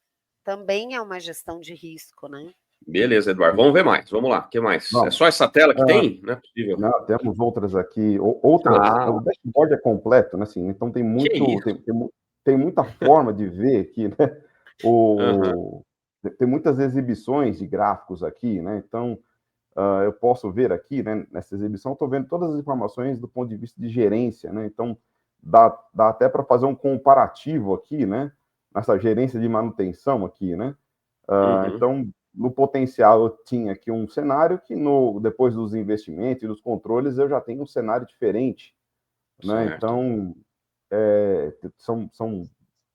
também é uma gestão de risco, né? Beleza, Eduardo. Vamos ver mais. Vamos lá. O que mais? É Vamos. só essa tela que tem? Não é possível. Não, temos outras aqui. O dashboard é completo, né? Assim, então tem muita forma de ver aqui, né? Tem muitas exibições de gráficos aqui, né? Então, eu posso ver aqui, né? Nessa exibição, estou vendo todas as informações do ponto de vista de gerência, né? Então, dá até para fazer um comparativo aqui, né? Nessa gerência de manutenção aqui, né? Então, no potencial, eu tinha aqui um cenário que, depois dos investimentos e dos controles, eu já tenho um cenário diferente, né? Então,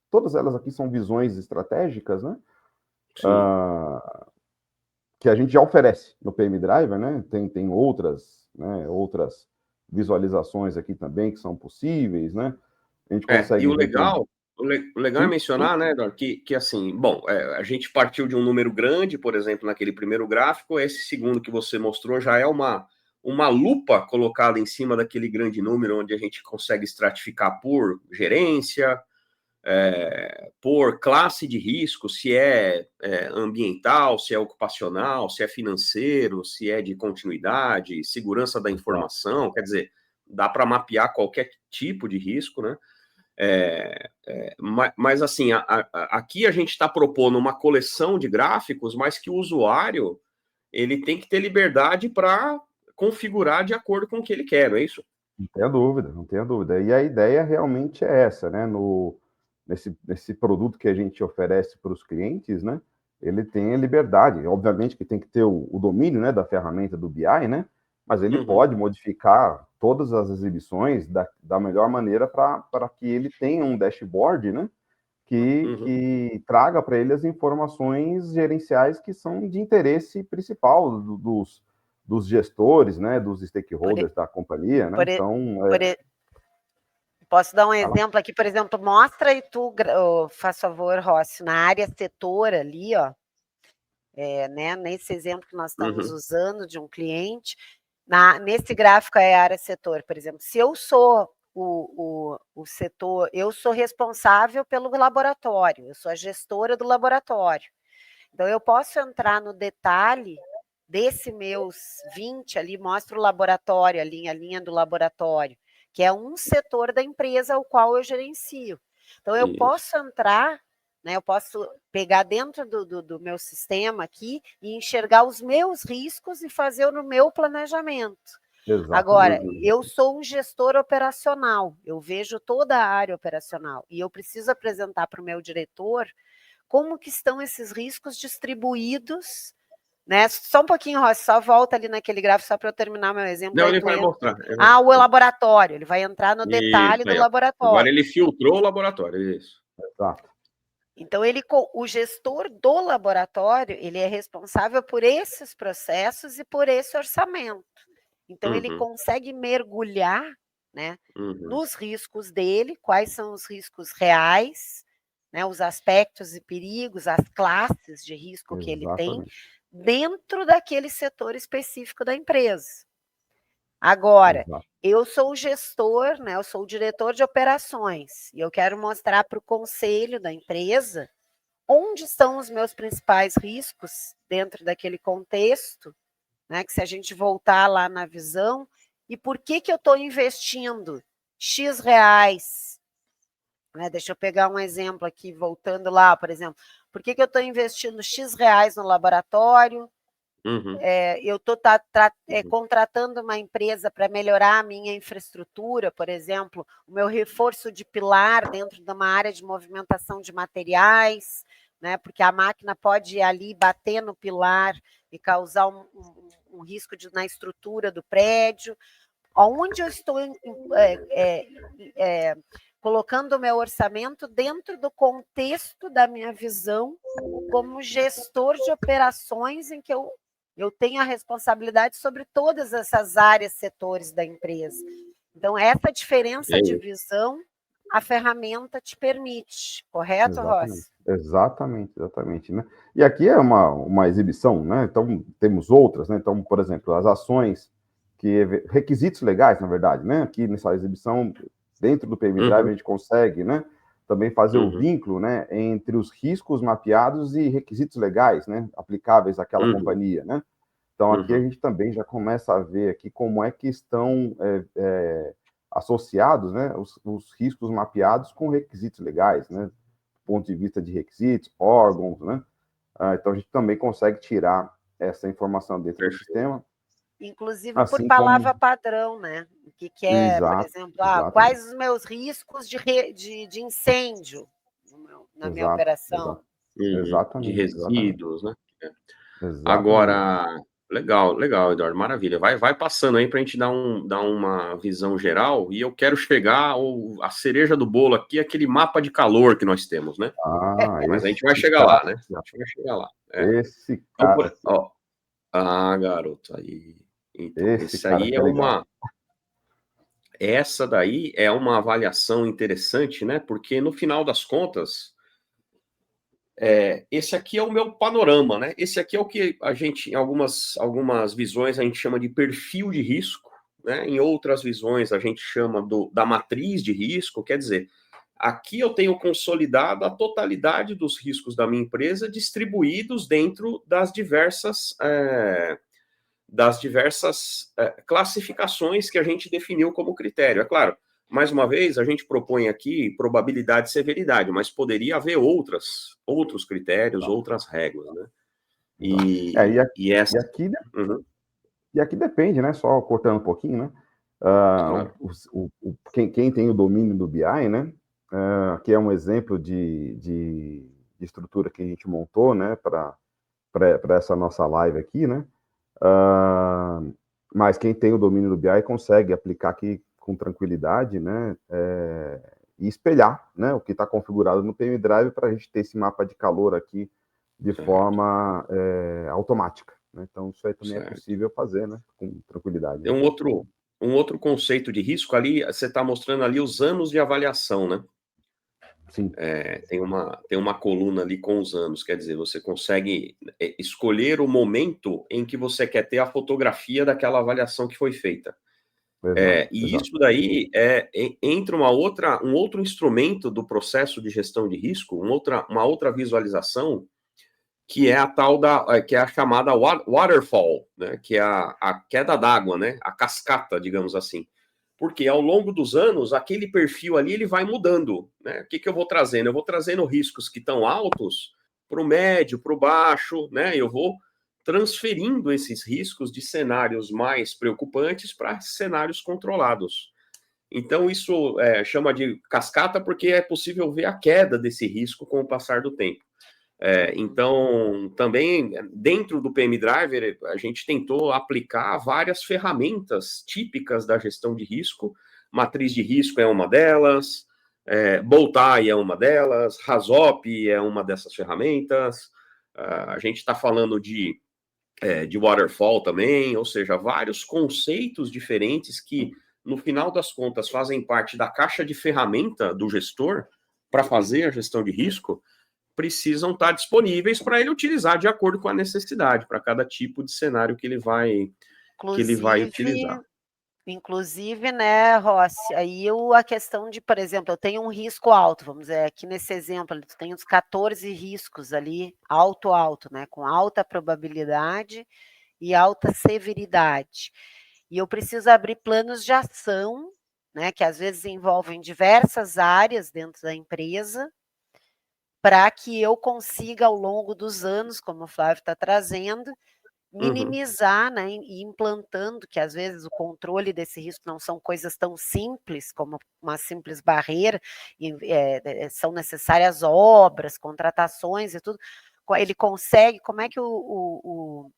todas elas aqui são visões estratégicas, né? Que a gente já oferece no PM Driver, né? Tem outras, né? Outras visualizações aqui também que são possíveis, né? A gente consegue e o ver legal é mencionar, né, Eduardo, que assim, bom, a gente partiu de um número grande, por exemplo, naquele primeiro gráfico, esse segundo que você mostrou já é uma lupa colocada em cima daquele grande número, onde a gente consegue estratificar por gerência, por classe de risco, se é ambiental, se é ocupacional, se é financeiro, se é de continuidade, segurança da informação, quer dizer, dá para mapear qualquer tipo de risco, né? Mas assim, aqui a gente está propondo uma coleção de gráficos, mas que o usuário ele tem que ter liberdade para configurar de acordo com o que ele quer, não é isso? Não tenha dúvida. E a ideia realmente é essa, né? Nesse produto que a gente oferece para os clientes, né? Ele tem a liberdade. Obviamente que tem que ter o domínio, né, da ferramenta do BI, né? Mas ele pode modificar todas as exibições da melhor maneira para que ele tenha um dashboard, né? Que traga para ele as informações gerenciais que são de interesse principal dos gestores, né, dos stakeholders da companhia, né? Então, posso dar um exemplo aqui, por exemplo, mostra e tu, faz favor, Rossi, na área setor ali, ó, né, nesse exemplo que nós estamos usando de um cliente, nesse gráfico é a área setor, por exemplo, se eu sou o setor, eu sou responsável pelo laboratório, eu sou a gestora do laboratório, então eu posso entrar no detalhe desse meus 20 ali, mostra o laboratório, a linha do laboratório, que é um setor da empresa ao qual eu gerencio. Então, eu posso entrar, né, eu posso pegar dentro do meu sistema aqui e enxergar os meus riscos e fazer no meu planejamento. Exatamente. Agora, eu sou um gestor operacional, eu vejo toda a área operacional e eu preciso apresentar para o meu diretor como que estão esses riscos distribuídos, né? Só um pouquinho, Rossi, só volta ali naquele gráfico, só para eu terminar meu exemplo. Não, ele vai mostrar. O laboratório, ele vai entrar no detalhe do laboratório. Agora ele filtrou o laboratório, isso. Exato. Então, o gestor do laboratório, ele é responsável por esses processos e por esse orçamento. Então, ele consegue mergulhar, né, nos riscos dele, quais são os riscos reais, né, os aspectos e perigos, as classes de risco que ele tem, dentro daquele setor específico da empresa. Agora, eu sou o gestor, né, eu sou o diretor de operações, e eu quero mostrar para o conselho da empresa onde estão os meus principais riscos dentro daquele contexto, né, que se a gente voltar lá na visão, e por que eu estou investindo X reais, né, deixa eu pegar um exemplo aqui, voltando lá, por exemplo, por que eu estou investindo X reais no laboratório, eu estou contratando uma empresa para melhorar a minha infraestrutura, por exemplo, o meu reforço de pilar dentro de uma área de movimentação de materiais, né, porque a máquina pode ir ali bater no pilar e causar um risco na estrutura do prédio. Onde eu estou colocando o meu orçamento dentro do contexto da minha visão como gestor de operações em que eu tenho a responsabilidade sobre todas essas áreas, setores da empresa. Então, essa diferença de visão a ferramenta te permite, correto, Exatamente, Rossi? exatamente, né? E aqui é uma exibição, né? Então, temos outras, né? Então, por exemplo, as ações, requisitos legais, na verdade, né? Aqui nessa exibição, dentro do PM Drive, a gente consegue, né? Também fazer o vínculo, né? Entre os riscos mapeados e requisitos legais, né? Aplicáveis àquela companhia, né? Então, aqui a gente também já começa a ver aqui como é que estão associados, né? Os riscos mapeados com requisitos legais, né? Ponto de vista de requisitos, órgãos, né? Então a gente também consegue tirar essa informação dentro do sistema. Inclusive por Assim palavra como... padrão, né? O que é, por Exato, exemplo, exatamente. quais os meus riscos de incêndio na minha Exato, operação? exato. De Exatamente, exatamente. resíduos, né? Exatamente. Agora, legal, Eduardo, maravilha. Vai passando aí para a gente dar uma visão geral, e eu quero chegar a cereja do bolo aqui, aquele mapa de calor que nós temos, né? Mas a gente vai Esse chegar cara, lá, né? A gente vai chegar lá. esse Então, cara aqui, ó. garoto, aí. Então, Esse esse cara aí aqui é é legal. essa daí é uma avaliação interessante, né? Porque no final das contas, esse aqui é o meu panorama, né? Esse aqui é o que a gente, em algumas visões, a gente chama de perfil de risco, né? Em outras visões, a gente chama da matriz de risco. Quer dizer, aqui eu tenho consolidado a totalidade dos riscos da minha empresa distribuídos dentro das diversas classificações que a gente definiu como critério. É claro, mais uma vez, a gente propõe aqui probabilidade e severidade, mas poderia haver outros critérios, outras regras, né? E essa. E aqui, Uhum, e aqui depende, né? Só cortando um pouquinho, né? claro. Quem tem o domínio do BI, né? Aqui é um exemplo de estrutura que a gente montou, né? Para essa nossa live aqui, né? Mas quem tem o domínio do BI consegue aplicar aqui com tranquilidade, né? E espelhar, né? O que está configurado no PM Drive para a gente ter esse mapa de calor aqui de forma automática. Né? Então, isso aí também é Certo. possível fazer, né? Com tranquilidade. Tem Né? um outro conceito de risco ali, você está mostrando ali os anos de avaliação, né? Sim. Tem uma coluna ali com os anos, quer dizer, você consegue escolher o momento em que você quer ter a fotografia daquela avaliação que foi feita. Exato. Isso daí entra um outro instrumento do processo de gestão de risco, uma outra visualização, que é a tal que é a chamada waterfall, né? Que é a queda d'água, né? A cascata, digamos assim. Porque ao longo dos anos, aquele perfil ali ele vai mudando, né? O que eu vou trazendo? Eu vou trazendo riscos que estão altos para o médio, para o baixo, né? Eu vou transferindo esses riscos de cenários mais preocupantes para cenários controlados. Então, isso chama de cascata porque é possível ver a queda desse risco com o passar do tempo. Então, também dentro do PM Driver, a gente tentou aplicar várias ferramentas típicas da gestão de risco. Matriz de risco é uma delas, Bowtie é uma delas, RASOP é uma dessas ferramentas. A gente está falando de waterfall também, ou seja, vários conceitos diferentes que, no final das contas, fazem parte da caixa de ferramenta do gestor para fazer a gestão de risco, precisam estar disponíveis para ele utilizar de acordo com a necessidade, para cada tipo de cenário que ele vai utilizar. Inclusive, né, Rossi, aí a questão de, por exemplo, eu tenho um risco alto, vamos dizer, aqui nesse exemplo, tu tem uns 14 riscos ali, alto, né, com alta probabilidade e alta severidade. E eu preciso abrir planos de ação, né, que às vezes envolvem diversas áreas dentro da empresa, para que eu consiga, ao longo dos anos, como o Flávio está trazendo, minimizar, né, e implantando, que às vezes o controle desse risco não são coisas tão simples como uma simples barreira, são necessárias obras, contratações e tudo. Ele consegue, como é que o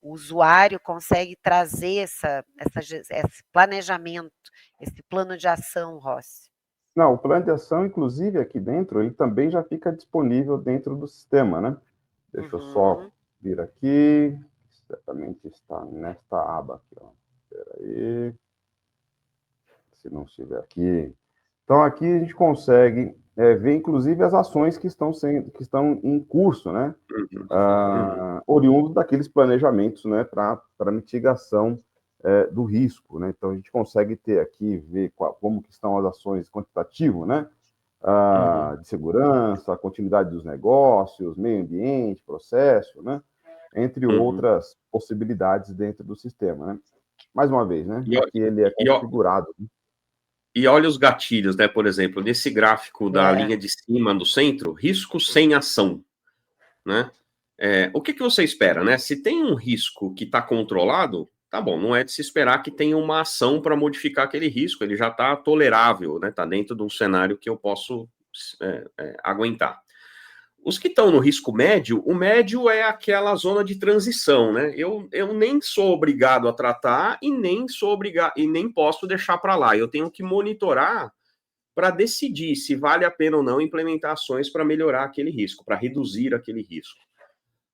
usuário consegue trazer esse planejamento, esse plano de ação, Rossi? Não, o plano de ação, inclusive, aqui dentro, ele também já fica disponível dentro do sistema, né? Deixa eu só vir aqui. Certamente está nesta aba aqui, ó. Espera aí. Se não estiver aqui. Então, aqui a gente consegue ver, inclusive, as ações que estão em curso, né? Oriundos daqueles planejamentos, né, para mitigação do risco, né? Então, a gente consegue ter aqui, ver como que estão as ações quantitativo, né? De segurança, a continuidade dos negócios, meio ambiente, processo, né? Entre outras possibilidades dentro do sistema, né? Mais uma vez, né? Aqui ele é configurado. E olha os gatilhos, né? Por exemplo, nesse gráfico da linha de cima do centro, risco sem ação, né? O que você espera, né? Se tem um risco que está controlado, tá bom, não é de se esperar que tenha uma ação para modificar aquele risco, ele já está tolerável, né? Está dentro de um cenário que eu posso aguentar. Os que estão no risco médio, o médio é aquela zona de transição, né? Eu nem sou obrigado a tratar e nem posso deixar para lá. Eu tenho que monitorar para decidir se vale a pena ou não implementar ações para melhorar aquele risco, para reduzir aquele risco.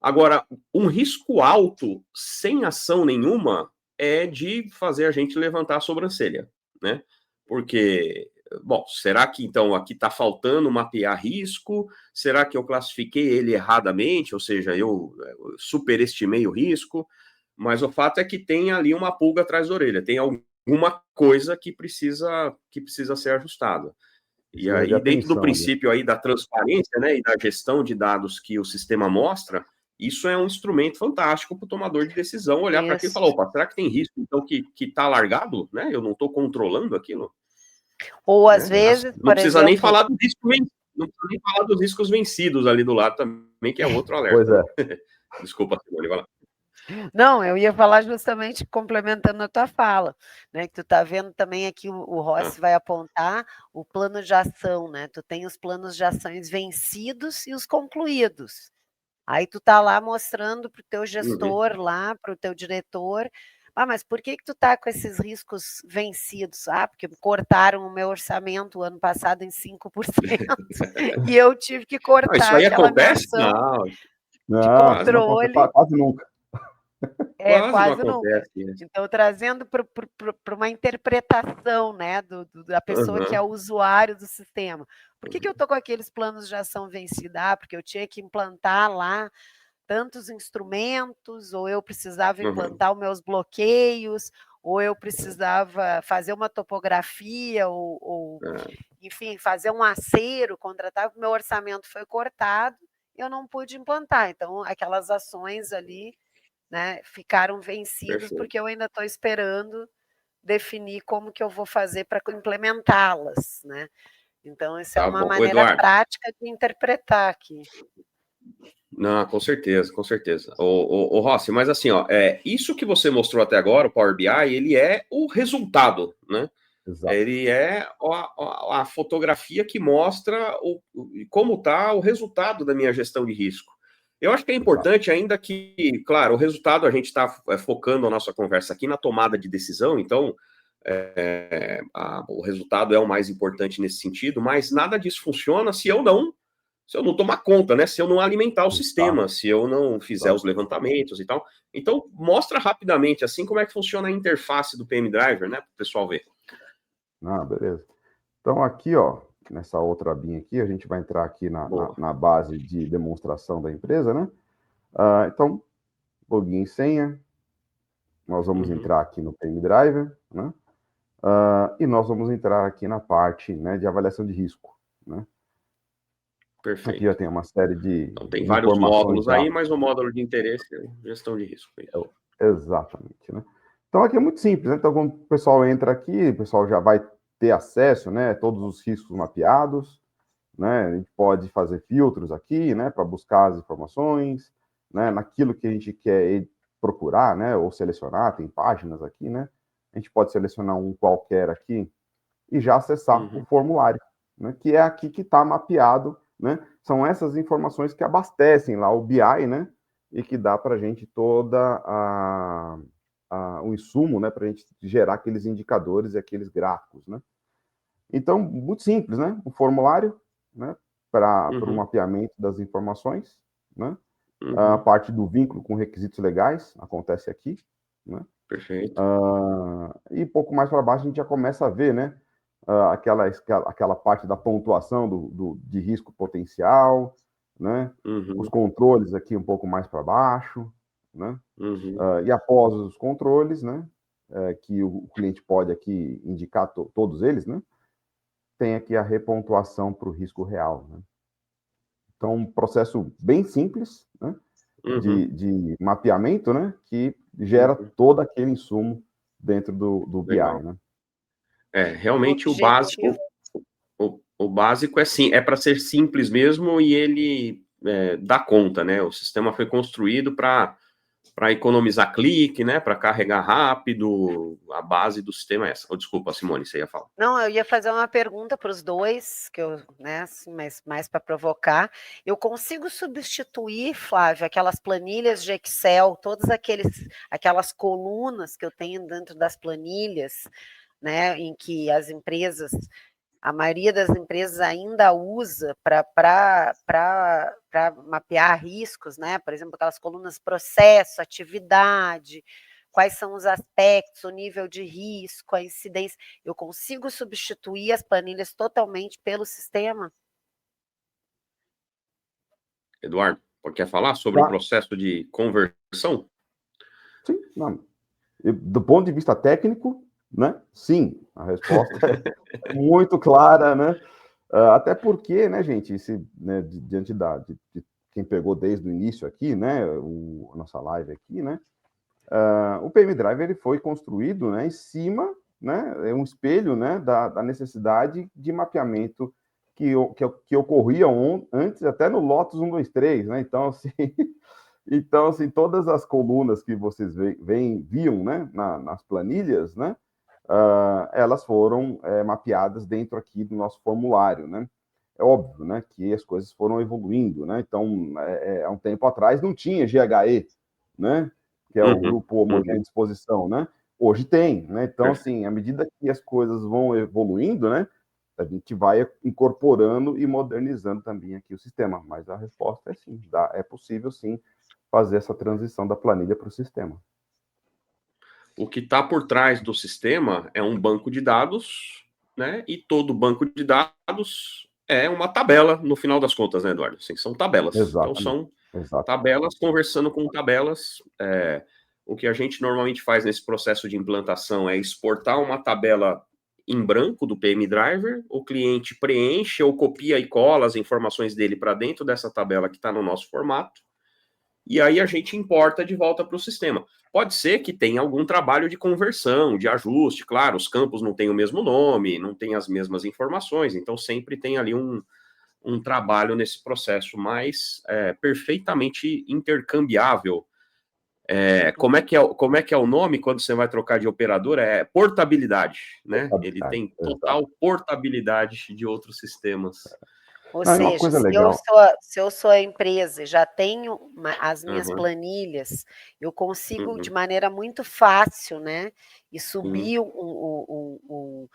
Agora, um risco alto, sem ação nenhuma, é de fazer a gente levantar a sobrancelha, né? Porque, bom, será que então aqui está faltando mapear risco? Será que eu classifiquei ele erradamente? Ou seja, eu superestimei o risco? Mas o fato é que tem ali uma pulga atrás da orelha, tem alguma coisa que precisa ser ajustada. E aí, dentro do princípio aí da transparência, né, e da gestão de dados que o sistema mostra, isso é um instrumento fantástico para o tomador de decisão olhar para aquilo e falar, opa, será que tem risco, então, que está largado, né? Eu não estou controlando aquilo? Ou, às vezes, não precisa nem falar do risco, não precisa nem falar dos riscos vencidos ali do lado também, que é outro alerta. Pois é. Desculpa, Simone, vai lá. Não, eu ia falar justamente complementando a tua fala, né? Que tu tá vendo também aqui o Rossi vai apontar o plano de ação, né? Tu tem os planos de ações vencidos e os concluídos. Aí tu tá lá mostrando para o teu gestor lá, para o teu diretor, mas por que tu tá com esses riscos vencidos? Porque cortaram o meu orçamento o ano passado em 5% e eu tive que cortar isso aí aquela acontece? minha ação de Não, controle. quase nunca. Quase nunca. Então, trazendo para uma interpretação, né, da pessoa que é o usuário do sistema. Por que eu estou com aqueles planos de ação vencida? Porque eu tinha que implantar lá tantos instrumentos, ou eu precisava implantar os meus bloqueios, ou eu precisava fazer uma topografia, ou enfim, fazer um acero, contratar, meu orçamento foi cortado, eu não pude implantar. Então, aquelas ações ali, né, ficaram vencidos. Perfeito. Porque eu ainda estou esperando definir como que eu vou fazer para implementá-las, né? Então, isso é uma maneira Eduardo, prática de interpretar aqui. Não, com certeza, com certeza. O Rossi, mas assim, isso que você mostrou até agora, o Power BI, ele é o resultado, né? Exato. Ele é a fotografia que mostra como está o resultado da minha gestão de risco. Eu acho que é importante ainda que, claro, o resultado, a gente está focando a nossa conversa aqui na tomada de decisão, então o resultado é o mais importante nesse sentido, mas nada disso funciona se eu não tomar conta, né? Se eu não alimentar o sistema, se eu não fizer os levantamentos e tal. Então, mostra rapidamente, assim, como é que funciona a interface do PM Driver, né? Para o pessoal ver. Beleza. Então, aqui, nessa outra abinha aqui, a gente vai entrar aqui na base de demonstração da empresa, né? Então, login e senha. Nós vamos entrar aqui no PM Driver, né? E nós vamos entrar aqui na parte, né, de avaliação de risco, né? Perfeito. Aqui já tem uma série de então, tem vários módulos aí, mas o módulo de interesse é gestão de risco. Exatamente, né? Então, aqui é muito simples, né? Então, quando o pessoal entra aqui, o pessoal já vai ter acesso, né, a todos os riscos mapeados, né? A gente pode fazer filtros aqui, né, para buscar as informações, né, naquilo que a gente quer procurar, né, ou selecionar, tem páginas aqui, né? A gente pode selecionar um qualquer aqui e já acessar o formulário, né, que é aqui que está mapeado, né? São essas informações que abastecem lá o BI, né? E que dá para a gente toda o insumo, né? Para a gente gerar aqueles indicadores e aqueles gráficos, né? Então, muito simples, né? O formulário, né? Para o mapeamento das informações, né? A parte do vínculo com requisitos legais acontece aqui, né? Perfeito. E pouco mais para baixo a gente já começa a ver, né? aquela parte da pontuação de risco potencial, né? Os controles aqui um pouco mais para baixo, né? E após os controles, né? Que o cliente pode aqui indicar todos eles, né? Tem aqui a repontuação para o risco real, né? Então, um processo bem simples, né? De mapeamento, né? Que gera todo aquele insumo dentro do BI, né? Realmente o básico é para ser simples mesmo e ele dá conta, né? O sistema foi construído para economizar clique, né? Para carregar rápido. A base do sistema é essa. Desculpa, Simone, você ia falar. Não, eu ia fazer uma pergunta para os dois, que eu, né, assim, mais para provocar. Eu consigo substituir, Flávio, aquelas planilhas de Excel, aquelas colunas que eu tenho dentro das planilhas, né, em que a maioria das empresas ainda usa para mapear riscos, né? Por exemplo, aquelas colunas processo, atividade, quais são os aspectos, o nível de risco, a incidência. Eu consigo substituir as planilhas totalmente pelo sistema? Eduardo, quer falar sobre o processo de conversão? Sim, não. Do ponto de vista técnico, né? Sim, a resposta é muito clara, né? Até porque, né, gente, né, diante de quem pegou desde o início aqui, né, a nossa live aqui, né, o PM Driver ele foi construído, né, em cima, né, é um espelho, né, da necessidade de mapeamento que ocorria antes, até no Lotus 1, 2, 3, né? Então, assim, todas as colunas que vocês viam, né, nas planilhas, né, elas foram mapeadas dentro aqui do nosso formulário, né? É óbvio, né, que as coisas foram evoluindo, né? Então, há um tempo atrás não tinha GHE, né? Que é o grupo homogêneo de exposição, né? Hoje tem, né? Então, assim, à medida que as coisas vão evoluindo, né, a gente vai incorporando e modernizando também aqui o sistema. Mas a resposta é sim, é possível sim fazer essa transição da planilha para o sistema. O que está por trás do sistema é um banco de dados, né? E todo banco de dados é uma tabela, no final das contas, né, Eduardo? Assim, são tabelas. Exatamente. Então, são tabelas conversando com tabelas. O que a gente normalmente faz nesse processo de implantação é exportar uma tabela em branco do PM Driver, o cliente preenche ou copia e cola as informações dele para dentro dessa tabela que está no nosso formato, e aí a gente importa de volta para o sistema. Pode ser que tenha algum trabalho de conversão, de ajuste, claro, os campos não têm o mesmo nome, não têm as mesmas informações, então sempre tem ali um trabalho nesse processo, mas perfeitamente intercambiável. Como é que é o nome quando você vai trocar de operador? É portabilidade, né? Ele tem total portabilidade de outros sistemas. Ou seja, se eu sou a empresa e já tenho as minhas planilhas, eu consigo de maneira muito fácil, né, e subir o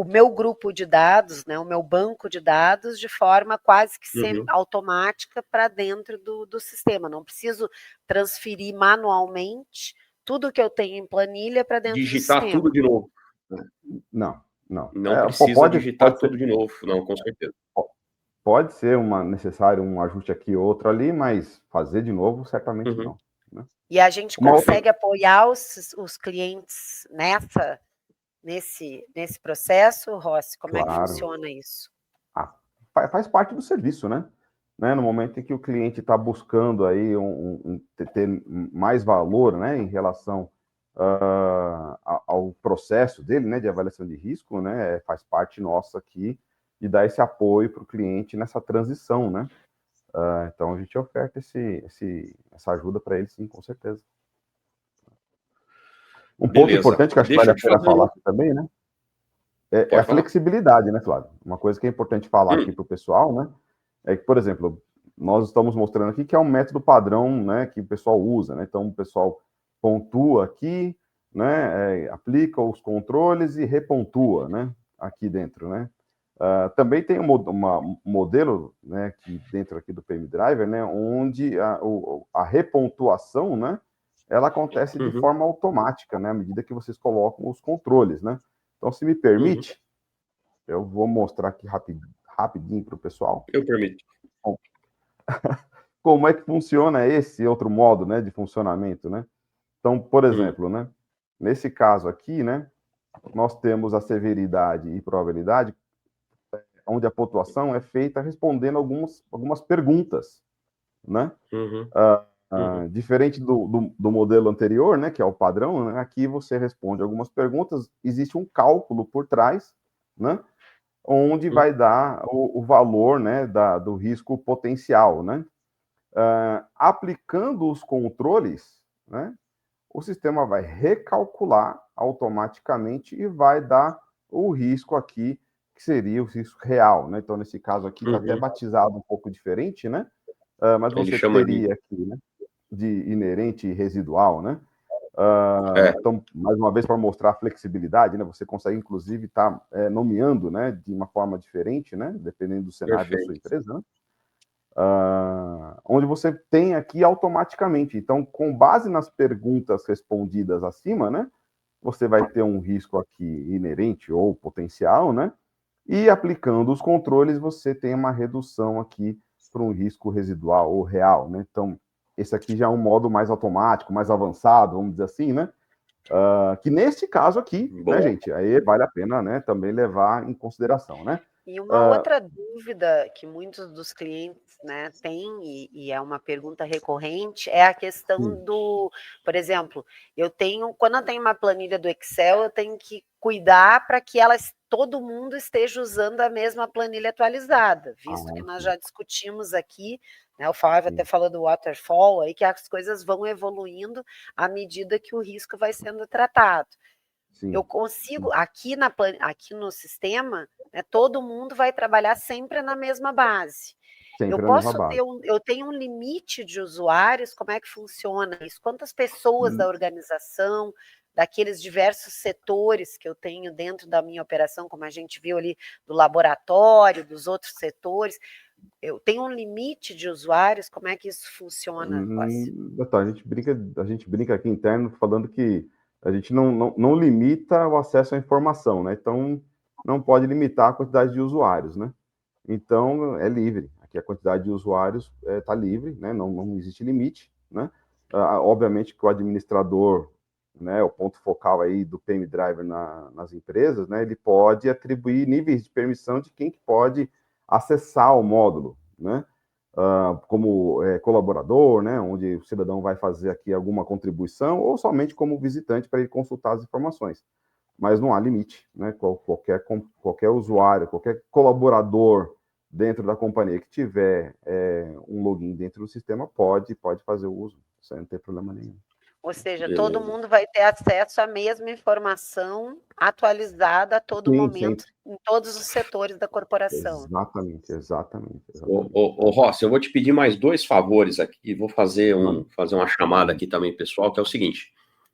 meu grupo de dados, né, o meu banco de dados de forma quase que automática para dentro do sistema. Não preciso transferir manualmente tudo que eu tenho em planilha para dentro do sistema. Digitar tudo de novo. Não. Não precisa digitar tudo de novo, não, com certeza. Pode ser necessário um ajuste aqui ou outro ali, mas fazer de novo, certamente não. Né? E a gente consegue apoiar os clientes nesse processo, Rossi? Como é que funciona isso? Faz parte do serviço, né? No momento em que o cliente está buscando aí ter mais valor, né, em relação ao processo dele, né, de avaliação de risco, né, faz parte nossa aqui de dar esse apoio para o cliente nessa transição, né? Então a gente oferta essa ajuda para ele, sim, com certeza. Ponto importante que acho que vale a pena falar aqui também, né? É a flexibilidade, né, Flávio? Uma coisa que é importante falar aqui para o pessoal, né? É que, por exemplo, nós estamos mostrando aqui que é um método padrão, né, que o pessoal usa, né? Então o pessoal pontua aqui, né? Aplica os controles e repontua, né? Aqui dentro, né? Também tem um modelo, né, que dentro aqui do PM Driver, né, onde a repontuação, né, ela acontece de forma automática, né, à medida que vocês colocam os controles, né. Então, se me permite, eu vou mostrar aqui rapidinho para o pessoal. Eu permito. Bom, como é que funciona esse outro modo, né, de funcionamento, né? Então, por exemplo, né, nesse caso aqui, né, nós temos a severidade e probabilidade, onde a pontuação é feita respondendo algumas perguntas, né? Diferente do modelo anterior, né, que é o padrão, né, aqui você responde algumas perguntas, existe um cálculo por trás, né, onde vai dar o valor, né, do risco potencial, né? Aplicando os controles, né, o sistema vai recalcular automaticamente e vai dar o risco aqui, que seria o risco real, né? Então, nesse caso aqui, está até batizado um pouco diferente, né? Mas você teria aqui, né, de inerente e residual, né? Então, mais uma vez, para mostrar a flexibilidade, né? Você consegue, inclusive, estar nomeando, né, de uma forma diferente, né? Dependendo do cenário da sua empresa, né? Onde você tem aqui automaticamente. Então, com base nas perguntas respondidas acima, né, você vai ter um risco aqui inerente ou potencial, né? E aplicando os controles, você tem uma redução aqui para um risco residual ou real, né? Então, esse aqui já é um modo mais automático, mais avançado, vamos dizer assim, né? Que neste caso aqui, né, gente, aí vale a pena, né, também levar em consideração, né? E uma outra dúvida que muitos dos clientes, né, têm, e é uma pergunta recorrente, é a questão do, por exemplo, quando eu tenho uma planilha do Excel, eu tenho que cuidar para que todo mundo esteja usando a mesma planilha atualizada, visto que nós já discutimos aqui, né, o Flávio até falou do waterfall, aí que as coisas vão evoluindo à medida que o risco vai sendo tratado. Eu consigo, aqui no sistema, né, todo mundo vai trabalhar sempre na mesma base. Eu tenho um limite de usuários, como é que funciona isso? Quantas pessoas da organização, daqueles diversos setores que eu tenho dentro da minha operação, como a gente viu ali do laboratório, dos outros setores, eu tenho um limite de usuários, como é que isso funciona, Rossi? A gente brinca aqui interno falando que a gente não limita o acesso à informação, né? Então, não pode limitar a quantidade de usuários, né? Então, é livre. Aqui a quantidade de usuários está livre, né? Não existe limite, né? Obviamente que o administrador, né, o ponto focal aí do PM Driver nas empresas, né? Ele pode atribuir níveis de permissão de quem que pode acessar o módulo, né? Como colaborador, né, onde o cidadão vai fazer aqui alguma contribuição, ou somente como visitante para ele consultar as informações. Mas não há limite, né? Qualquer usuário, qualquer colaborador dentro da companhia que tiver um login dentro do sistema pode fazer o uso, isso aí não tem problema nenhum. Ou seja, todo mundo vai ter acesso à mesma informação atualizada a todo momento, em todos os setores da corporação. Exatamente. Rossi, eu vou te pedir mais 2 favores aqui, vou fazer uma chamada aqui também, pessoal, que é o seguinte,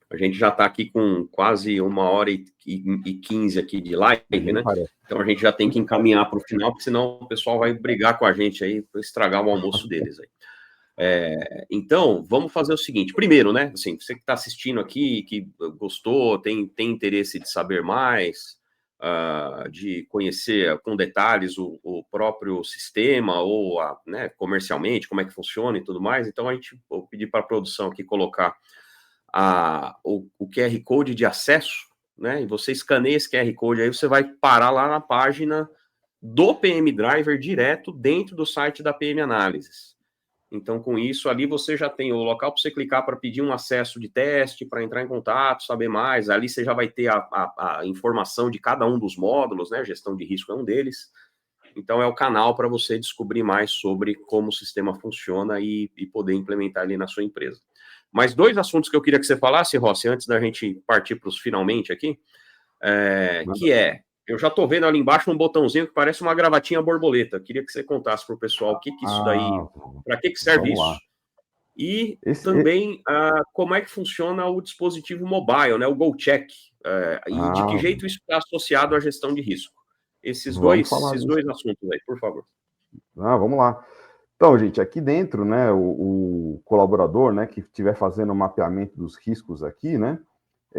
a gente já está aqui com quase 1h15 aqui de live, né? Então a gente já tem que encaminhar para o final, porque senão o pessoal vai brigar com a gente aí, para estragar o almoço deles aí. Então, vamos fazer o seguinte. Primeiro, né, assim, você que está assistindo aqui, que gostou, tem interesse de saber mais, de conhecer com detalhes o próprio sistema, ou né, comercialmente, como é que funciona e tudo mais, então vou pedir para a produção aqui colocar o QR Code de acesso, né, e você escaneia esse QR Code, aí você vai parar lá na página do PM Driver direto dentro do site da PM Análises. Então, com isso, ali você já tem o local para você clicar para pedir um acesso de teste, para entrar em contato, saber mais. Ali você já vai ter a informação de cada um dos módulos, né? Gestão de risco é um deles. Então, é o canal para você descobrir mais sobre como o sistema funciona e poder implementar ali na sua empresa. Mas 2 assuntos que eu queria que você falasse, Rossi, antes da gente partir para os finalmente aqui, eu já estou vendo ali embaixo um botãozinho que parece uma gravatinha borboleta. Queria que você contasse para o pessoal o que isso daí, para que serve isso. E também como é que funciona o dispositivo mobile, né, o GoCheck, e de que jeito isso está associado à gestão de risco. Esses dois assuntos aí, por favor. Vamos lá. Então, gente, aqui dentro, né, o colaborador, né, que estiver fazendo o mapeamento dos riscos aqui, né,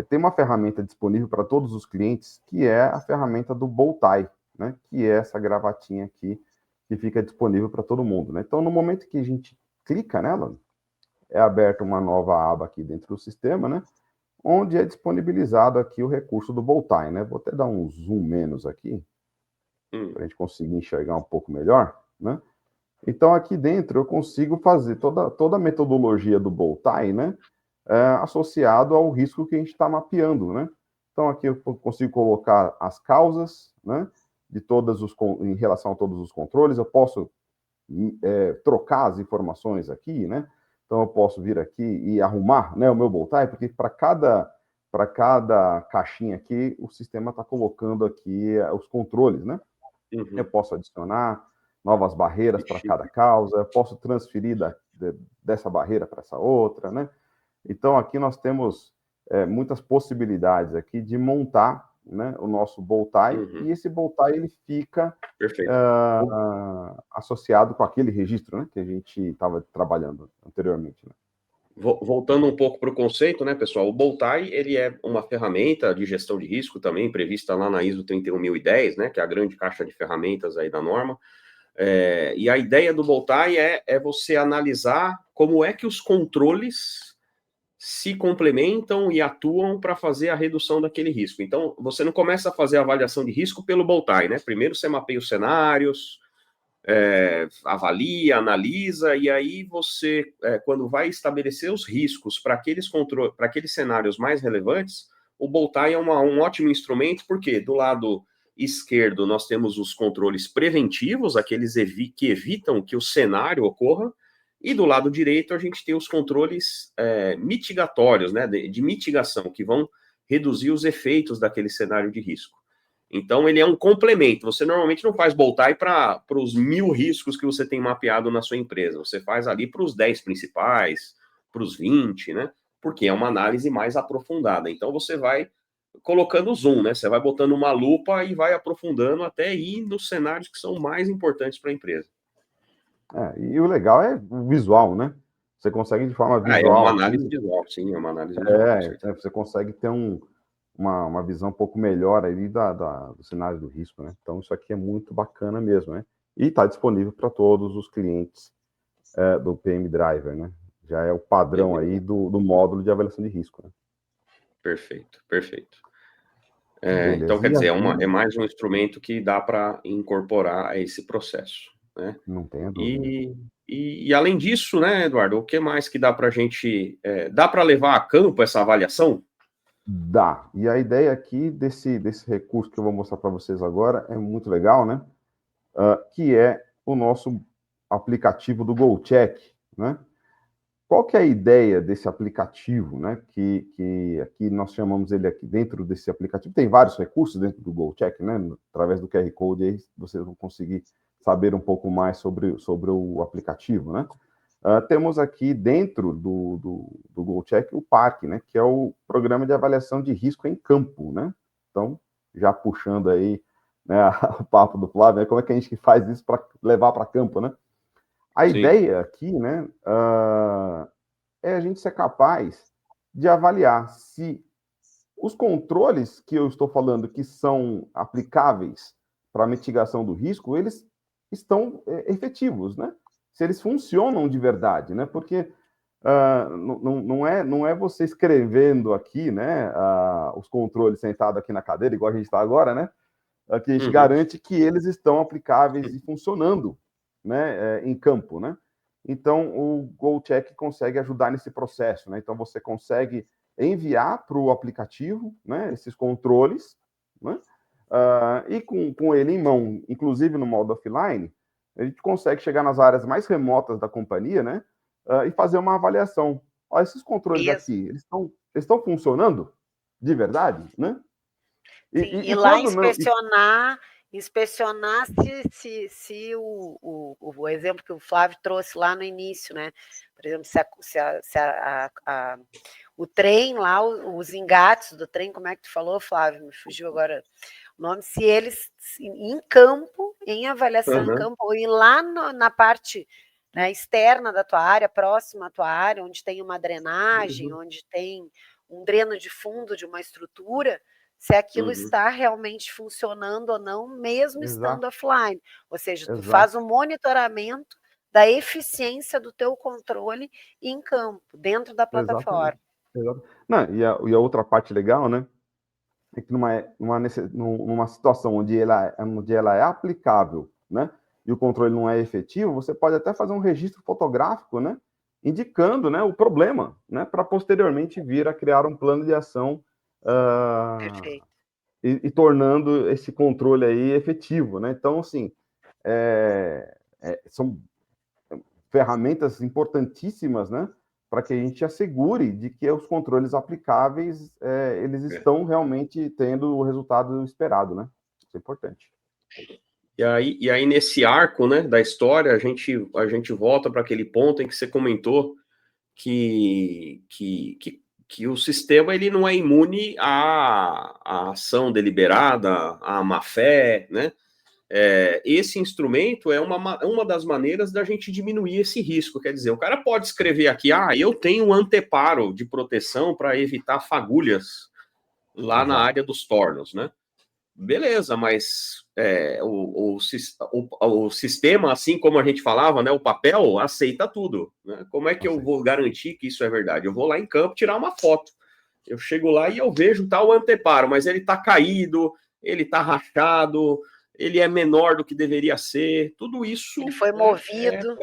tem uma ferramenta disponível para todos os clientes, que é a ferramenta do Bowtie, né, que é essa gravatinha aqui, que fica disponível para todo mundo, né? Então, no momento que a gente clica nela, é aberta uma nova aba aqui dentro do sistema, né, onde é disponibilizado aqui o recurso do Bowtie, né? Vou até dar um zoom menos aqui, para a gente conseguir enxergar um pouco melhor, né? Então, aqui dentro eu consigo fazer toda a metodologia do Bowtie, né, associado ao risco que a gente está mapeando, né? Então, aqui eu consigo colocar as causas, né, em relação a todos os controles. Eu posso trocar as informações aqui, né? Então, eu posso vir aqui e arrumar, né, o meu Bowtie, porque para cada caixinha aqui, o sistema está colocando aqui os controles, né? Eu posso adicionar novas barreiras para cada causa, eu posso transferir dessa barreira para essa outra, né? Então, aqui nós temos muitas possibilidades aqui de montar, né, o nosso Bowtie, e esse Bowtie ele fica associado com aquele registro, né, que a gente estava trabalhando anteriormente, né? Voltando um pouco para o conceito, né, pessoal? O Bowtie, ele é uma ferramenta de gestão de risco também, prevista lá na ISO 31010, né, que é a grande caixa de ferramentas aí da norma. E a ideia do Bowtie é você analisar como é que os controles se complementam e atuam para fazer a redução daquele risco. Então, você não começa a fazer a avaliação de risco pelo Bowtie, né? Primeiro você mapeia os cenários, avalia, analisa, e aí você, quando vai estabelecer os riscos para aqueles cenários mais relevantes, o Bowtie é um ótimo instrumento, porque do lado esquerdo nós temos os controles preventivos, aqueles que evitam que o cenário ocorra, e do lado direito a gente tem os controles mitigatórios, né, de mitigação, que vão reduzir os efeitos daquele cenário de risco. Então, ele é um complemento. Você normalmente não faz Bowtie para os 1000 riscos que você tem mapeado na sua empresa. Você faz ali para os 10 principais, para os 20, né? Porque é uma análise mais aprofundada. Então, você vai colocando zoom, né? Você vai botando uma lupa e vai aprofundando até ir nos cenários que são mais importantes para a empresa. E o legal é o visual, né? Você consegue de forma visual. É uma análise visual, sim, é uma análise visual, com certeza. Você consegue ter uma visão um pouco melhor aí do cenário do risco, né? Então, isso aqui é muito bacana mesmo, né? E está disponível para todos os clientes do PM Driver, né? Já é o padrão aí do módulo de avaliação de risco, né? Perfeito, perfeito. Então, quer dizer, é mais um instrumento que dá para incorporar a esse processo, né? Não tenho dúvida. E além disso, né, Eduardo, o que mais que dá para a gente... dá para levar a campo essa avaliação? Dá. E a ideia aqui desse recurso que eu vou mostrar para vocês agora é muito legal, né? Que é o nosso aplicativo do GoCheck, né? Qual que é a ideia desse aplicativo, né? Que aqui nós chamamos ele aqui dentro desse aplicativo. Tem vários recursos dentro do GoCheck, né? Através do QR Code aí vocês vão conseguir saber um pouco mais sobre o aplicativo, né? Temos aqui dentro do GoCheck o PARC, né? Que é o Programa de Avaliação de Risco em Campo, né? Então, já puxando aí, né, o papo do Flávio, né? Como é que a gente faz isso para levar para campo, né? A ideia aqui, né, é a gente ser capaz de avaliar se os controles que eu estou falando que são aplicáveis para a mitigação do risco, eles estão efetivos, né? Se eles funcionam de verdade, né? Porque não é você escrevendo aqui, né, os controles sentado aqui na cadeira, igual a gente está agora, né? Que a gente garante que eles estão aplicáveis e funcionando, né, em campo, né? Então, o GoCheck consegue ajudar nesse processo, né? Então, você consegue enviar para o aplicativo, né, esses controles, né? E com ele em mão, inclusive no modo offline, a gente consegue chegar nas áreas mais remotas da companhia, né? E fazer uma avaliação. Olha, esses controles aqui, eles estão funcionando de verdade, né? E lá inspecionar se o exemplo que o Flávio trouxe lá no início, né? Por exemplo, se o trem lá, os engates do trem, como é que tu falou, Flávio? Me fugiu agora o nome, se eles em campo, em avaliação em campo, ou ir lá na parte, né, externa da tua área, próxima à tua área, onde tem uma drenagem, onde tem um dreno de fundo de uma estrutura, se aquilo está realmente funcionando ou não, mesmo estando offline. Ou seja, tu faz um monitoramento da eficiência do teu controle em campo, dentro da plataforma. Não, e a outra parte legal, né, é que numa situação onde ela é aplicável, né, e o controle não é efetivo, você pode até fazer um registro fotográfico, né, indicando, né, o problema, né, para posteriormente vir a criar um plano de ação e tornando esse controle aí efetivo, né? Então, assim, são ferramentas importantíssimas, né, para que a gente assegure de que os controles aplicáveis eles estão realmente tendo o resultado esperado, né? Isso é importante. E aí nesse arco, né, da história, a gente volta para aquele ponto em que você comentou que o sistema ele não é imune à ação deliberada, à má-fé, né? Esse instrumento é uma das maneiras da gente diminuir esse risco. Quer dizer, o cara pode escrever aqui, eu tenho um anteparo de proteção para evitar fagulhas lá na área dos tornos, né? Beleza, mas o sistema, assim como a gente falava, né, o papel aceita tudo, né? Como é que eu vou garantir que isso é verdade? Eu vou lá em campo tirar uma foto. Eu chego lá e eu vejo tal anteparo, mas ele está caído, ele está rachado, ele é menor do que deveria ser. Tudo isso... Ele foi movido.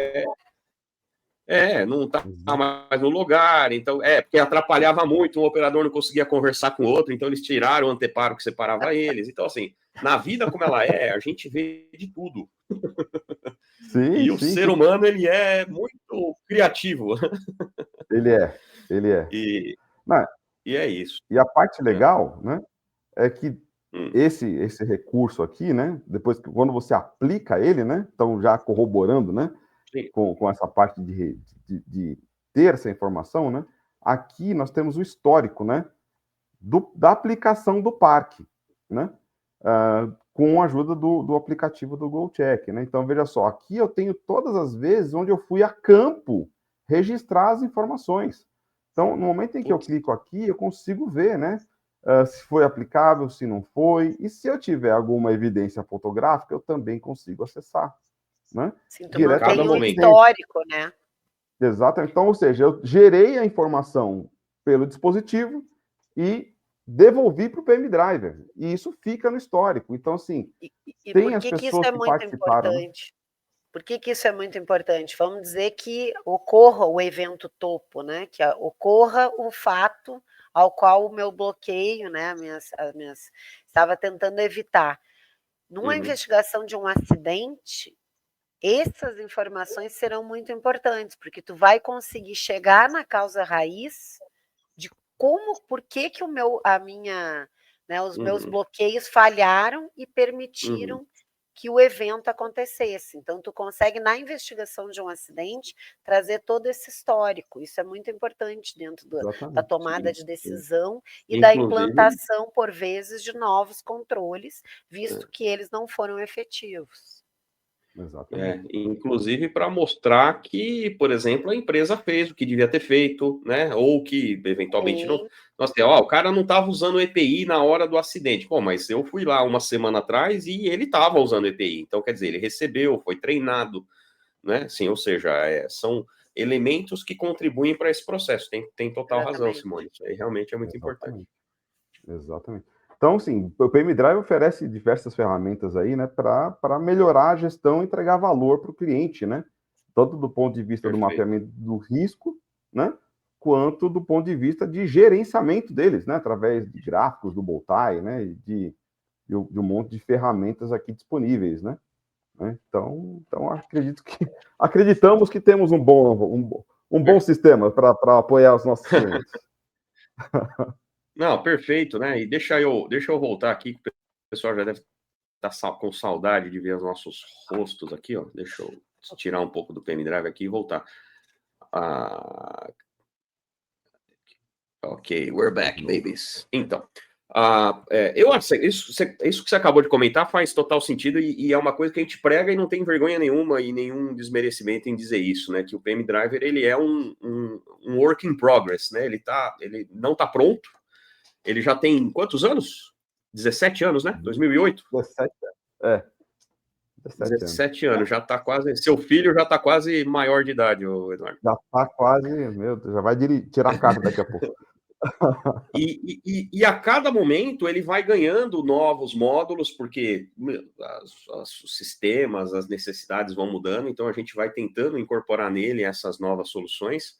Não está mais no lugar, então, porque atrapalhava muito, um operador não conseguia conversar com o outro, então eles tiraram o anteparo que separava eles. Então, assim, na vida como ela a gente vê de tudo. E o ser humano, ele é muito criativo. Ele é. E é isso. E a parte legal, né, é que esse recurso aqui, né, depois que quando você aplica ele, né, então já corroborando, né, com essa parte de ter essa informação, né? Aqui nós temos o histórico, né? Da aplicação do parque, né? Com a ajuda do aplicativo do GoCheck, né? Então, veja só, aqui eu tenho todas as vezes onde eu fui a campo registrar as informações. Então, no momento em que eu clico aqui, eu consigo ver, né? Se foi aplicável, se não foi, e se eu tiver alguma evidência fotográfica, eu também consigo acessar. Né? Sim, tu mantém um histórico, né? Exatamente. Então, ou seja, eu gerei a informação pelo dispositivo e devolvi para o PM Driver. E isso fica no histórico. Então, assim, tem as pessoas que participaram. Por que isso é muito importante? Vamos dizer que ocorra o evento topo, né? Que ocorra o fato ao qual o meu bloqueio, né? Estava tentando evitar. Numa investigação de um acidente, essas informações serão muito importantes, porque tu vai conseguir chegar na causa raiz de por que os meus bloqueios falharam e permitiram que o evento acontecesse. Então, tu consegue, na investigação de um acidente, trazer todo esse histórico. Isso é muito importante dentro da tomada de decisão e da implantação, por vezes, de novos controles, visto que eles não foram efetivos. Inclusive para mostrar que, por exemplo, a empresa fez o que devia ter feito, né? Ou que eventualmente não. Nossa, o cara não estava usando o EPI na hora do acidente. Pô, mas eu fui lá uma semana atrás e ele estava usando o EPI. Então, quer dizer, ele recebeu, foi treinado, né? Sim, ou seja, são elementos que contribuem para esse processo. Tem total razão, Simone. Isso aí realmente é muito importante. Exatamente. Então, sim, o PM Drive oferece diversas ferramentas aí, né, para melhorar a gestão e entregar valor para o cliente, né? Tanto do ponto de vista do mapeamento do risco, né, quanto do ponto de vista de gerenciamento deles, né, através de gráficos do Bowtie, né, e de um monte de ferramentas aqui disponíveis, né? Então acreditamos que temos um bom sistema para apoiar os nossos clientes. Não, perfeito, né? E deixa eu voltar aqui, que o pessoal já deve estar com saudade de ver os nossos rostos aqui, ó. Deixa eu tirar um pouco do PM Drive aqui e voltar. Ok, we're back, babies. Então, eu acho que isso que você acabou de comentar faz total sentido e é uma coisa que a gente prega e não tem vergonha nenhuma e nenhum desmerecimento em dizer isso, né? Que o PM Driver, ele é um work in progress, né? Ele não está pronto. Ele já tem quantos anos? 17 anos, né? 2008? 17 anos. 17 anos, já está quase. Seu filho já está quase maior de idade, Eduardo. Já está quase, meu Deus, já vai tirar a carta daqui a pouco. E a cada momento ele vai ganhando novos módulos, porque os sistemas, as necessidades vão mudando, então a gente vai tentando incorporar nele essas novas soluções.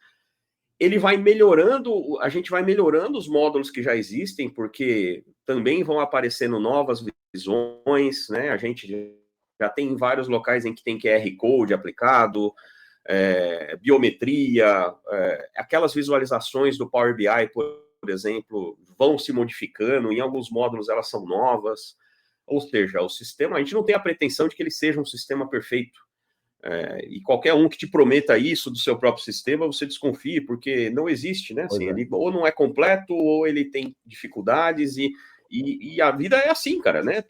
Ele vai melhorando, a gente vai melhorando os módulos que já existem, porque também vão aparecendo novas visões, né? A gente já tem vários locais em que tem QR Code aplicado, biometria, aquelas visualizações do Power BI, por exemplo, vão se modificando, em alguns módulos elas são novas, ou seja, o sistema, a gente não tem a pretensão de que ele seja um sistema perfeito, e qualquer um que te prometa isso do seu próprio sistema, você desconfie, porque não existe, né? Assim, ele ou não é completo, ou ele tem dificuldades, e a vida é assim, cara, né?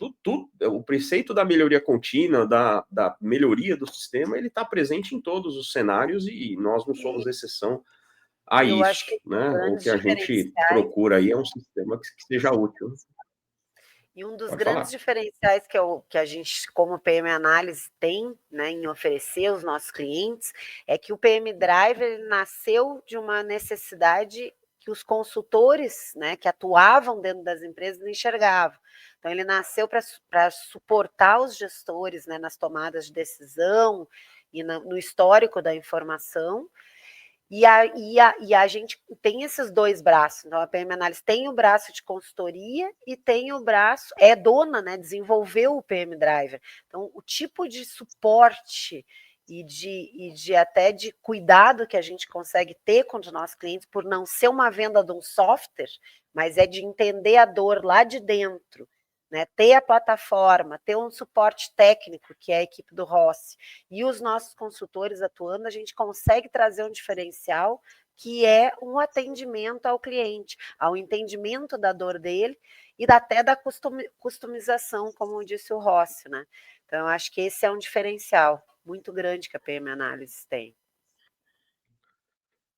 O preceito da melhoria contínua, da melhoria do sistema, ele está presente em todos os cenários, e nós não somos exceção a isso, né? O que a gente procura aí é um sistema que seja útil. E um dos grandes diferenciais que a gente, como PM Análise, tem, né, em oferecer aos nossos clientes, é que o PM Driver nasceu de uma necessidade que os consultores, né, que atuavam dentro das empresas não enxergavam. Então, ele nasceu para suportar os gestores, né, nas tomadas de decisão e no histórico da informação. E a gente tem esses dois braços. Então, a PM Análise tem o braço de consultoria e tem o braço, é dona, né, desenvolveu o PM Driver. Então, o tipo de suporte e até de cuidado que a gente consegue ter com os nossos clientes, por não ser uma venda de um software, mas é de entender a dor lá de dentro, né, ter a plataforma, ter um suporte técnico, que é a equipe do Rossi, e os nossos consultores atuando, a gente consegue trazer um diferencial que é um atendimento ao cliente, ao entendimento da dor dele e até da customização, como disse o Rossi, né? Então, eu acho que esse é um diferencial muito grande que a PM Análise tem.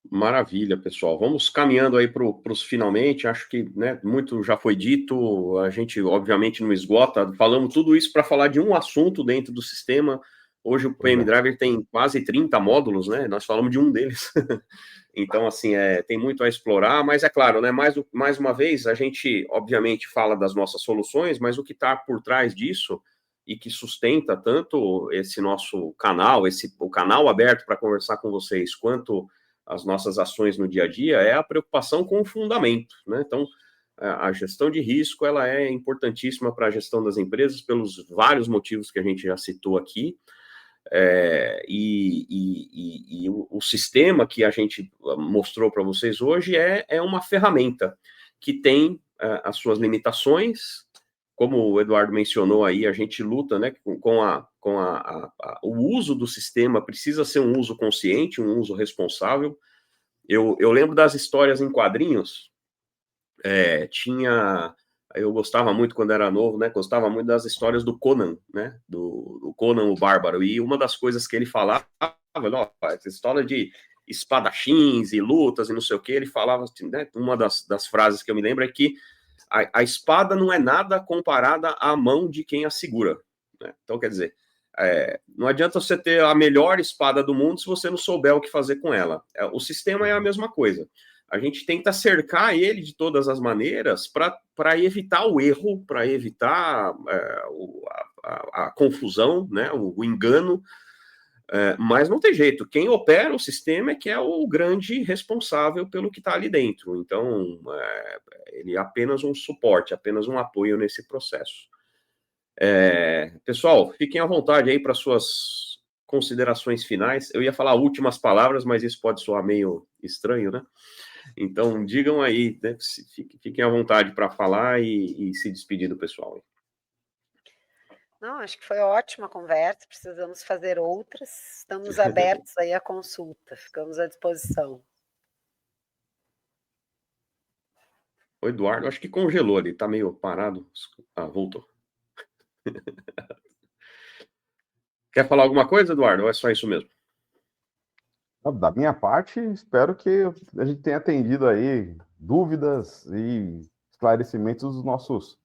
Maravilha, pessoal. Vamos caminhando aí para os finalmente. Acho que, né, muito já foi dito. A gente, obviamente, não esgota. Falamos tudo isso para falar de um assunto dentro do sistema. Hoje o PM Driver tem quase 30 módulos, né? Nós falamos de um deles. Então, assim, tem muito a explorar, mas é claro, né? Mais uma vez, a gente, obviamente, fala das nossas soluções, mas o que está por trás disso e que sustenta tanto esse nosso canal, o canal aberto para conversar com vocês, quanto as nossas ações no dia a dia, é a preocupação com o fundamento, né? Então, a gestão de risco, ela é importantíssima para a gestão das empresas, pelos vários motivos que a gente já citou aqui, e o sistema que a gente mostrou para vocês hoje é uma ferramenta que tem as suas limitações. Como o Eduardo mencionou aí, a gente luta, né, o uso do sistema precisa ser um uso consciente, um uso responsável. Eu lembro das histórias em quadrinhos, eu gostava muito quando era novo, né, gostava muito das histórias do Conan, né, do Conan o Bárbaro, e uma das coisas que ele falava, essa história de espadachins e lutas e não sei o que, ele falava, né, uma das frases que eu me lembro é que a espada não é nada comparada à mão de quem a segura, né? Então, quer dizer, não adianta você ter a melhor espada do mundo se você não souber o que fazer com ela. O sistema é a mesma coisa. A gente tenta cercar ele de todas as maneiras para evitar o erro, para evitar a confusão, né, o engano, mas não tem jeito. Quem opera o sistema é que é o grande responsável pelo que está ali dentro. Então, ele é apenas um suporte, apenas um apoio nesse processo. Pessoal, fiquem à vontade aí para suas considerações finais. Eu ia falar últimas palavras, mas isso pode soar meio estranho, né? Então, digam aí, né? Fiquem à vontade para falar e se despedir do pessoal. Não, acho que foi ótima a conversa, precisamos fazer outras, estamos abertos aí à consulta, ficamos à disposição. O Eduardo, acho que congelou ali, tá meio parado. Ah, voltou. Quer falar alguma coisa, Eduardo, ou é só isso mesmo? Da minha parte, espero que a gente tenha atendido aí dúvidas e esclarecimentos dos nossos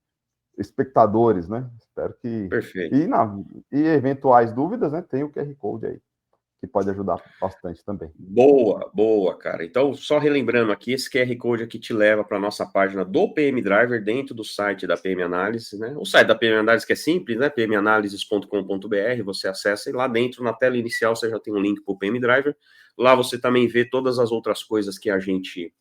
espectadores, né? Espero que... Perfeito. E eventuais dúvidas, né? Tem o QR Code aí, que pode ajudar bastante também. Boa, cara. Então, só relembrando aqui, esse QR Code aqui te leva para a nossa página do PM Driver, dentro do site da PM Análise, né? O site da PM Análise que é simples, né? pmanalises.com.br, você acessa e lá dentro, na tela inicial, você já tem um link para o PM Driver. Lá você também vê todas as outras coisas que a gente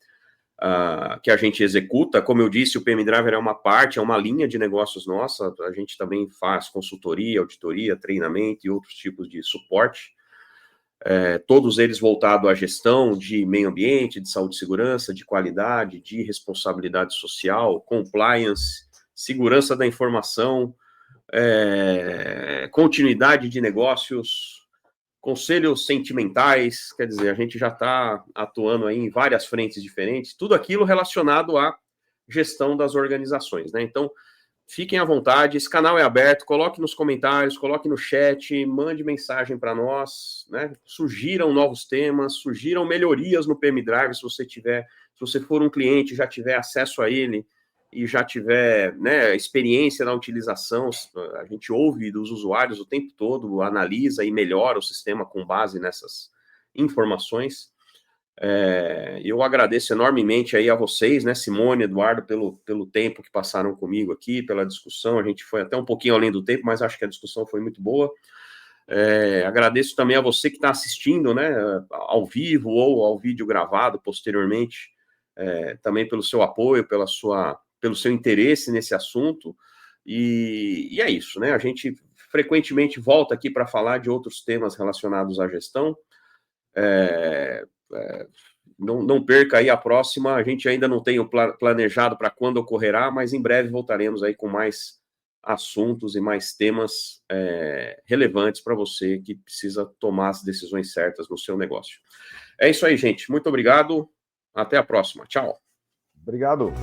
executa. Como eu disse, o PM Driver é uma parte, é uma linha de negócios nossa. A gente também faz consultoria, auditoria, treinamento e outros tipos de suporte. Todos eles voltados à gestão de meio ambiente, de saúde e segurança, de qualidade, de responsabilidade social, compliance, segurança da informação, continuidade de negócios, conselhos sentimentais, quer dizer, a gente já está atuando aí em várias frentes diferentes, tudo aquilo relacionado à gestão das organizações, né? Então, fiquem à vontade, esse canal é aberto, coloque nos comentários, coloque no chat, mande mensagem para nós, né? Sugiram novos temas, sugiram melhorias no PM Drive, se você for um cliente, já tiver acesso a ele e já tiver, né, experiência na utilização, a gente ouve dos usuários o tempo todo, analisa e melhora o sistema com base nessas informações. Eu agradeço enormemente aí a vocês, né, Simone, Eduardo, pelo tempo que passaram comigo aqui, pela discussão. A gente foi até um pouquinho além do tempo, mas acho que a discussão foi muito boa. Agradeço também a você que está assistindo, né, ao vivo ou ao vídeo gravado posteriormente, também pelo seu apoio, pelo seu interesse nesse assunto. E é isso, né? A gente frequentemente volta aqui para falar de outros temas relacionados à gestão. Não perca aí a próxima, a gente ainda não tem o planejado para quando ocorrerá, mas em breve voltaremos aí com mais assuntos e mais temas relevantes para você que precisa tomar as decisões certas no seu negócio. É isso aí, gente. Muito obrigado. Até a próxima. Tchau. Obrigado.